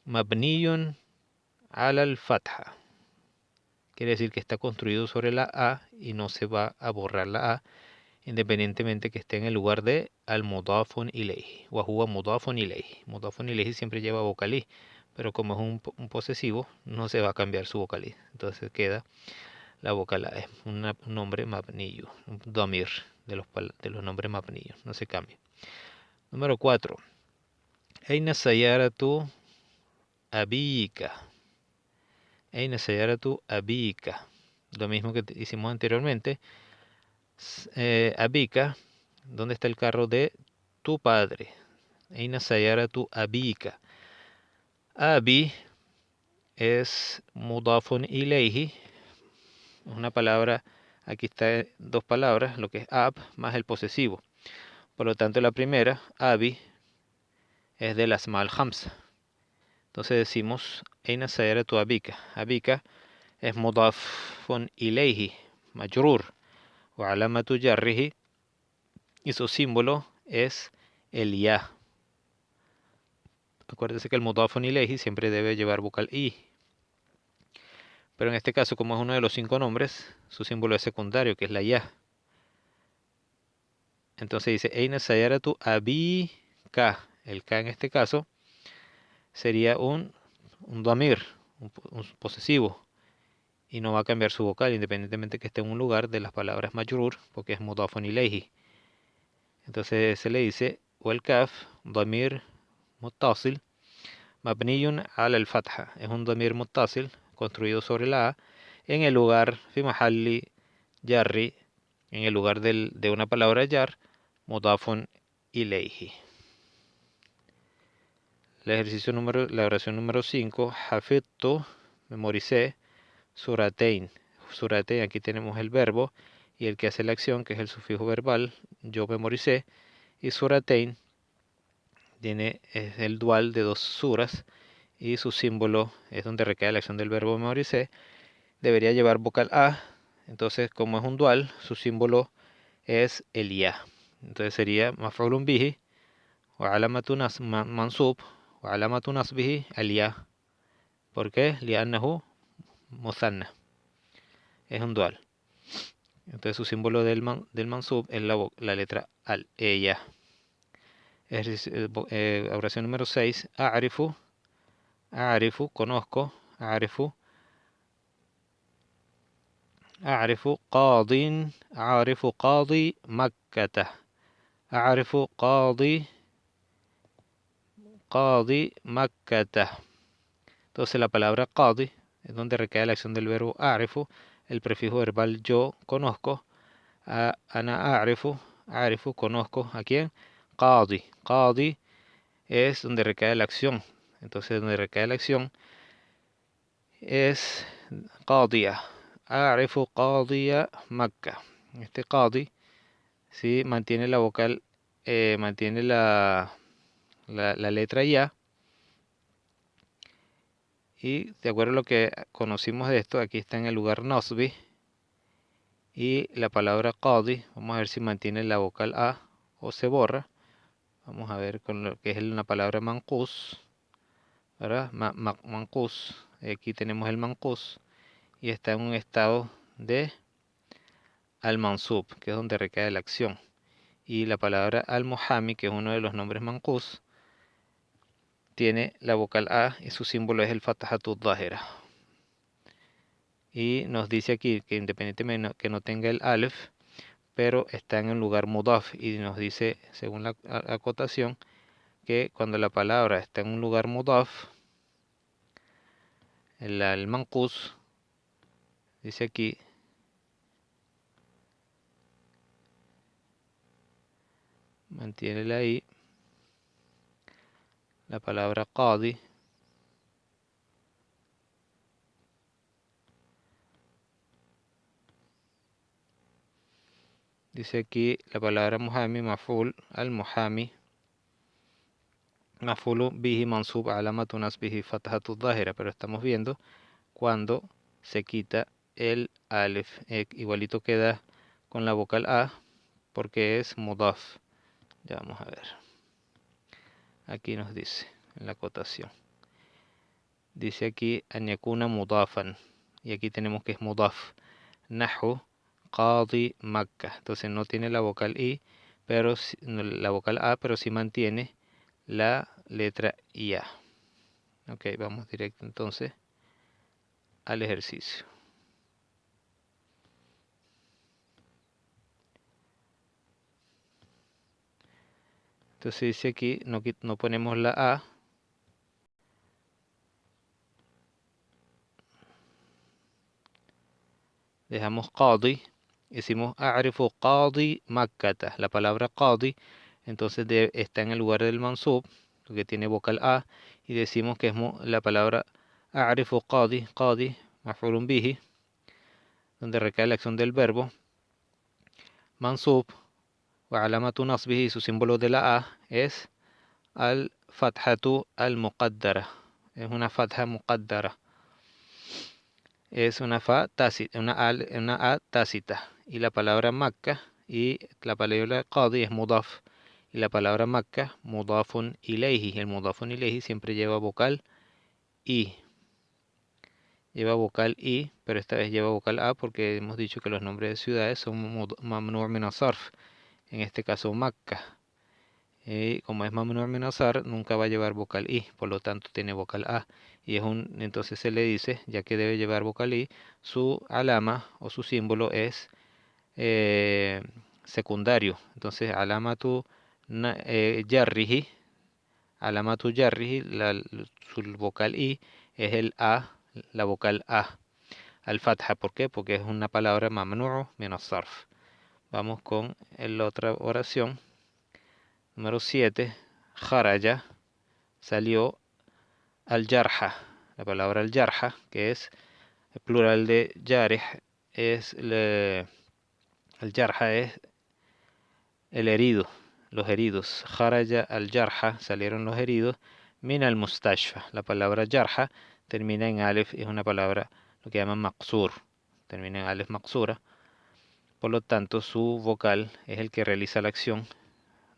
mabniyun ala al-fatha. Quiere decir que está construido sobre la A y no se va a borrar la A, independientemente que esté en el lugar de al-mudafun ilayhi. Wa huwa mudafun ilayhi. Mudafun ilayhi siempre lleva vocalí, pero como es un posesivo, no se va a cambiar su vocalí. Entonces queda la vocal A. Es un nombre mabniyo, un damir de los nombres mabniyos. No se cambia. Número 4. Aina sayaratu abika. Aina sayaratu abika. Lo mismo que hicimos anteriormente. Abika, ¿dónde está el carro de tu padre? Aina sayaratu abika. Abi es mudafun ilayhi. Es una palabra, aquí está dos palabras, lo que es ab más el posesivo. Por lo tanto, la primera, abi, es del asma al hamza. Entonces decimos, Aina sayaratu abika. Abika es mudafun ilayhi, majrur, wa alamatu jarrihi, y su símbolo es el ya. Acuérdese que el mudafun ilayhi siempre debe llevar vocal i. Pero en este caso, como es uno de los 5 nombres, su símbolo es secundario, que es la ya. Entonces dice, Eina sayaratu abika. El ka en este caso sería un damir, un posesivo. Y no va a cambiar su vocal, independientemente que esté en un lugar de las palabras majrur, porque es mudafun ilayhi. Entonces se le dice, wal kaf, damir muttasil, mabniyun ala al-fatha. Es un damir muttasil, construido sobre la A, en el lugar, fi mahalli jarri, en el lugar de una palabra jar, mudafun ilayhi. La oración número 5, hafidtu memoricé suratein. Suratein, aquí tenemos el verbo y el que hace la acción, que es el sufijo verbal, yo memoricé. Y suratein es el dual de dos suras y su símbolo es donde recae la acción del verbo memoricé. Debería llevar vocal A, entonces como es un dual, su símbolo es el ya. Entonces sería maf'ulun bihi wa alamatu mansub wa alamatu nasbihi al ya. ¿Por qué? Li'annahu musanna. Es un dual. Entonces su símbolo del mansub es la letra al, ella. Oración número 6. A'rifu, conozco. أعرف قاضي مكة. أعرف قاضي مكة. Entonces la palabra qadi es donde recae la acción del verbo a'rifu, el prefijo verbal yo conozco. Ana a'rifu, conozco. ¿A quién? Qadi. Qadi es donde recae la acción. Entonces donde recae la acción es qadiya. A'rifu qadiya Makkah. Este qadi sí mantiene la vocal, mantiene la letra ya. Y de acuerdo a lo que conocimos de esto, aquí está en el lugar nasbi. Y la palabra qadi, vamos a ver si mantiene la vocal a o se borra. Vamos a ver con lo que es una palabra manqus, ¿verdad? Manqus. Aquí tenemos el manqus y está en un estado de al-mansub, que es donde recae la acción. Y la palabra al-muhami, que es uno de los nombres manqus, tiene la vocal A y su símbolo es el fatahatu dhahira. Y nos dice aquí que independientemente que no tenga el alef, pero está en un lugar mudaf y nos dice, según la acotación, que cuando la palabra está en un lugar mudaf, el manqus, dice aquí, mantiene la I, la palabra qadi, dice aquí la palabra muhami, maf'ul, al-muhami, maf'ulu bihi mansub alamatu nasbihi fatahatu dhahira, pero estamos viendo cuando se quita el alef, igualito queda con la vocal A porque es mudaf. Ya vamos a ver. Aquí nos dice en la acotación. Dice aquí an yakuna mudafan y aquí tenemos que es mudaf. Nahu qadi Makkah. Entonces no tiene la vocal I, pero la vocal A, pero sí mantiene la letra IA. Ok, vamos directo entonces al ejercicio. Entonces dice aquí, no ponemos la A. Dejamos qadi. Decimos a'rifu qadi Makkata. La palabra qadi, entonces está en el lugar del mansub, porque tiene vocal A. Y decimos que es la palabra a'rifu qadi, maf'ulun bihi, donde recae la acción del verbo. Mansub, wa alamatu nasbihi, su símbolo de la A es al-fathatu al-muqaddara. Es una fatha muqaddara. Es una fa tácita, una A tácita. Y la palabra Makkah y la palabra qadi es mudaf. Y la palabra Makkah, mudafun ilayhi. El mudafun ilayhi siempre lleva vocal I. Lleva vocal I, pero esta vez lleva vocal A porque hemos dicho que los nombres de ciudades son mamnu' min as-sarf. En este caso Makkah. Como es mamnu' min as-sarf, nunca va a llevar vocal I, por lo tanto tiene vocal A. Y entonces se le dice, ya que debe llevar vocal I, su alama o su símbolo es secundario. Entonces alamatu yarrihi, su vocal I es el A, la vocal A, al fatha. ¿Por qué? Porque es una palabra mamnu' min as-sarf. Vamos con la otra oración. Número 7. Kharaja, salió al jarha. la palabra al-jarha, que es el plural de yarih, al-jarha es el herido, los heridos. Kharaja al-jarha, salieron los heridos. Min al-mustashfa, la palabra jarha termina en alef, es una palabra lo que llaman maqsur, termina en alef maqsura. Por lo tanto, su vocal es el que realiza la acción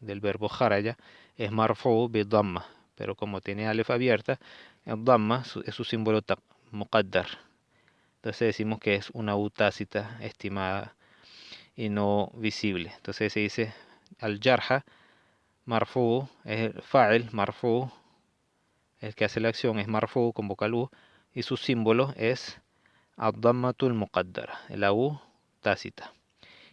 del verbo kharaja, es marfu bi dhamma, pero como tiene alef abierta, el dhamma es su símbolo muqaddar. Entonces decimos que es una U tácita estimada y no visible. Entonces se dice al-jarha marfu, es el fa'il, marfu, el que hace la acción es marfu con vocal U, y su símbolo es ad-dhammatul muqaddara, la U tácita.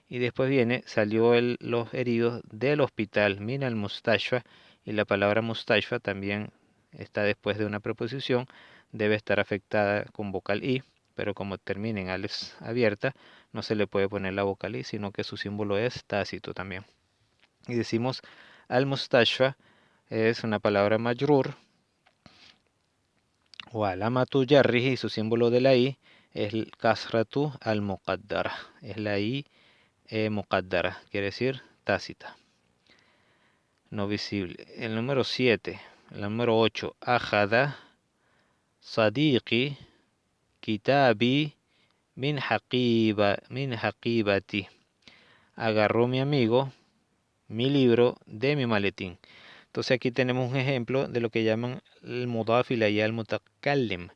Y después viene, salió los heridos del hospital, min al mustashfa, y la palabra mustashfa también está después de una preposición, debe estar afectada con vocal I, pero como termina en alef abierta, no se le puede poner la vocal I, sino que su símbolo es tácito también. Y decimos al mustashfa es una palabra majrur, o alamatu jarrihi, y su símbolo de la I es el kasratu al muqaddara, es la I muqaddara, quiere decir tácita, no visible. El número 7, el número 8, ajada sadiqi kitabi min haqibati, agarró mi amigo mi libro de mi maletín. Entonces aquí tenemos un ejemplo de lo que llaman el mudaf y la ya al mutakallim,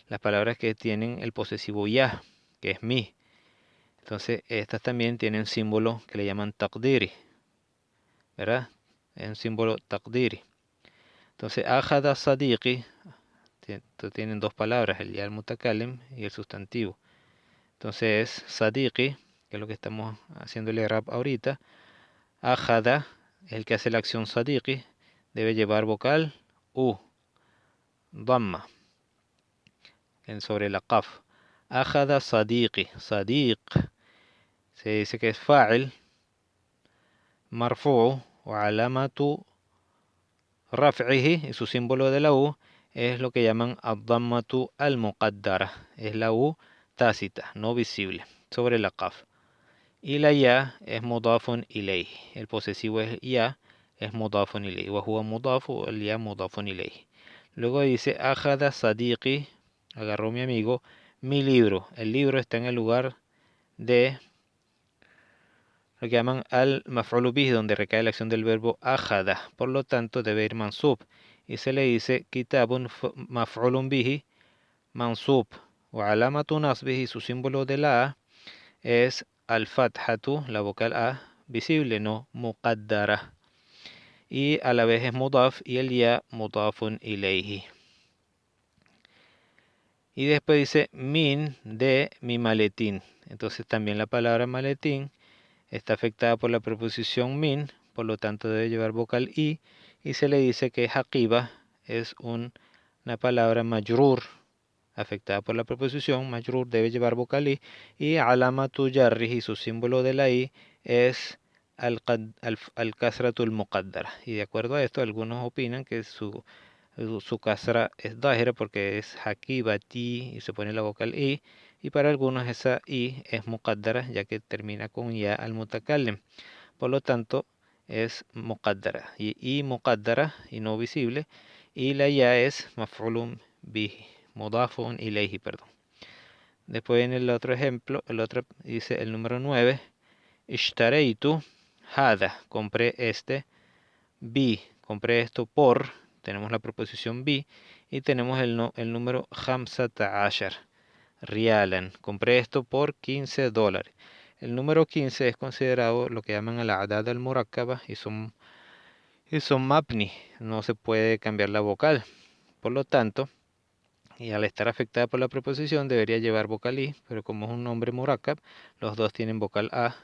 las palabras que tienen el posesivo ya, que es mi. Entonces estas también tienen símbolo que le llaman taqdiri, ¿verdad? Es un símbolo taqdiri. Entonces ajada sadiqi tienen dos palabras, el ya al mutakallim y el sustantivo. Entonces es sadiqi, que es lo que estamos haciendo el i'rab ahorita. Ajada, el que hace la acción sadiqi, debe llevar vocal U, dhamma, sobre la qaf. Ajada sadiqi, sadiq, se dice que es fa'il, marfu'u, o alamatu raf'ihi, y su símbolo de la U es lo que llaman ad-dhammatu al-muqaddara, es la U tácita, no visible, sobre la qaf. Y la ya es mudafun ilayhi, el posesivo es ya, es mudafun ilayhi, wa huwa mudafu, el ya mudafun ilayhi. Luego dice, ajada sadiqi, agarró mi amigo, mi libro. El libro está en el lugar de lo que llaman al-maf'ulu bihi, donde recae la acción del verbo ajada. Por lo tanto, debe ir mansub. Y se le dice, kitabun maf'ulun bihi, mansub. Wa alamatu nasbihi, su símbolo de la A, es al-fathatu, la vocal A, visible, no muqaddara. Y a la vez es mudaf y el ya mudafun ilayhi. Y después dice min de mi maletín. Entonces también la palabra maletín está afectada por la preposición min, por lo tanto debe llevar vocal i. Y se le dice que haqiba es una palabra majrur, afectada por la preposición majrur, debe llevar vocal i. Y alamatu jarrihi, y su símbolo de la i es al-kasratul muqaddara. Y de acuerdo a esto, algunos opinan que su kasra es dahira porque es hakibati y se pone la vocal i, y para algunos esa i es muqaddara ya que termina con ya al mutakallim. Por lo tanto es muqaddara y muqaddara y no visible, y la ya es maf'ulun bihi, mudafun ilayhi, perdón. Después en el otro ejemplo, el otro dice el número 9, ishtaraitu hada, compré este, bi, compré esto por, tenemos la preposición bi, y tenemos el número hamsata ashar, rialan, compré esto por $15. El número 15 es considerado lo que llaman al-a'dad al-murakkaba y son mabni, no se puede cambiar la vocal. Por lo tanto, y al estar afectada por la preposición debería llevar vocal i, pero como es un nombre murakkab, los dos tienen vocal a.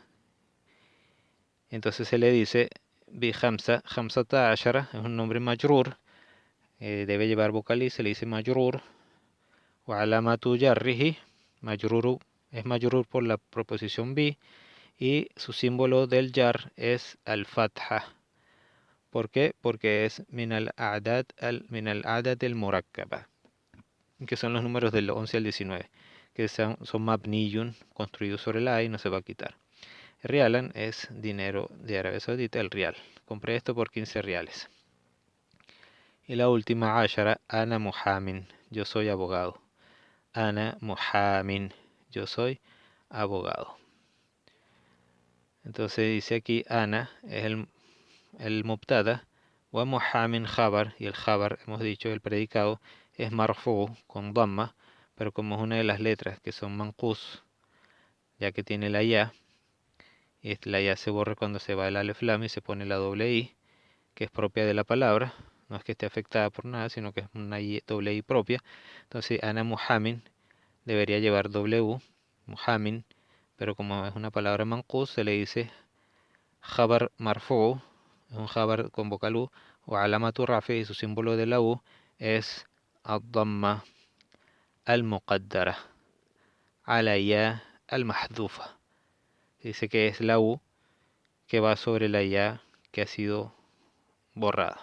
Entonces se le dice bi hamsata ashara, es un nombre majrur, debe llevar vocal i, se le dice majrur. Wa alamatu jarrihi, majruru, es majrur por la preposición bi, y su símbolo del jar es al-fatha. ¿Por qué? Porque es min al-a'dad al-murakkaba. que son los números del 11 al 19, que son mabniyun, construidos sobre la A y no se va a quitar. Rialan es dinero de Arabia Saudita, el rial. Compré esto por 15 reales. Y la última, ashara, ana muhamin, yo soy abogado. Ana muhamin, yo soy abogado. Entonces dice aquí, ana es el mubtada, wa muhamin jabar, y el jabar, hemos dicho, el predicado, es marfu con dhamma, pero como es una de las letras que son manqus, ya que tiene la ya, y la ya se borra cuando se va el alef lam y se pone la doble i, que es propia de la palabra, no es que esté afectada por nada, sino que es una doble i propia. Entonces, ana muhamin debería llevar w, muhamin, pero como es una palabra manqus, se le dice jabar marfu, es un jabar con vocal u, o alamatu rafi, y su símbolo de la u es ad-dhamma al-muqaddara ala ya al-mahdufa. Dice que es la u que va sobre la ya que ha sido borrada.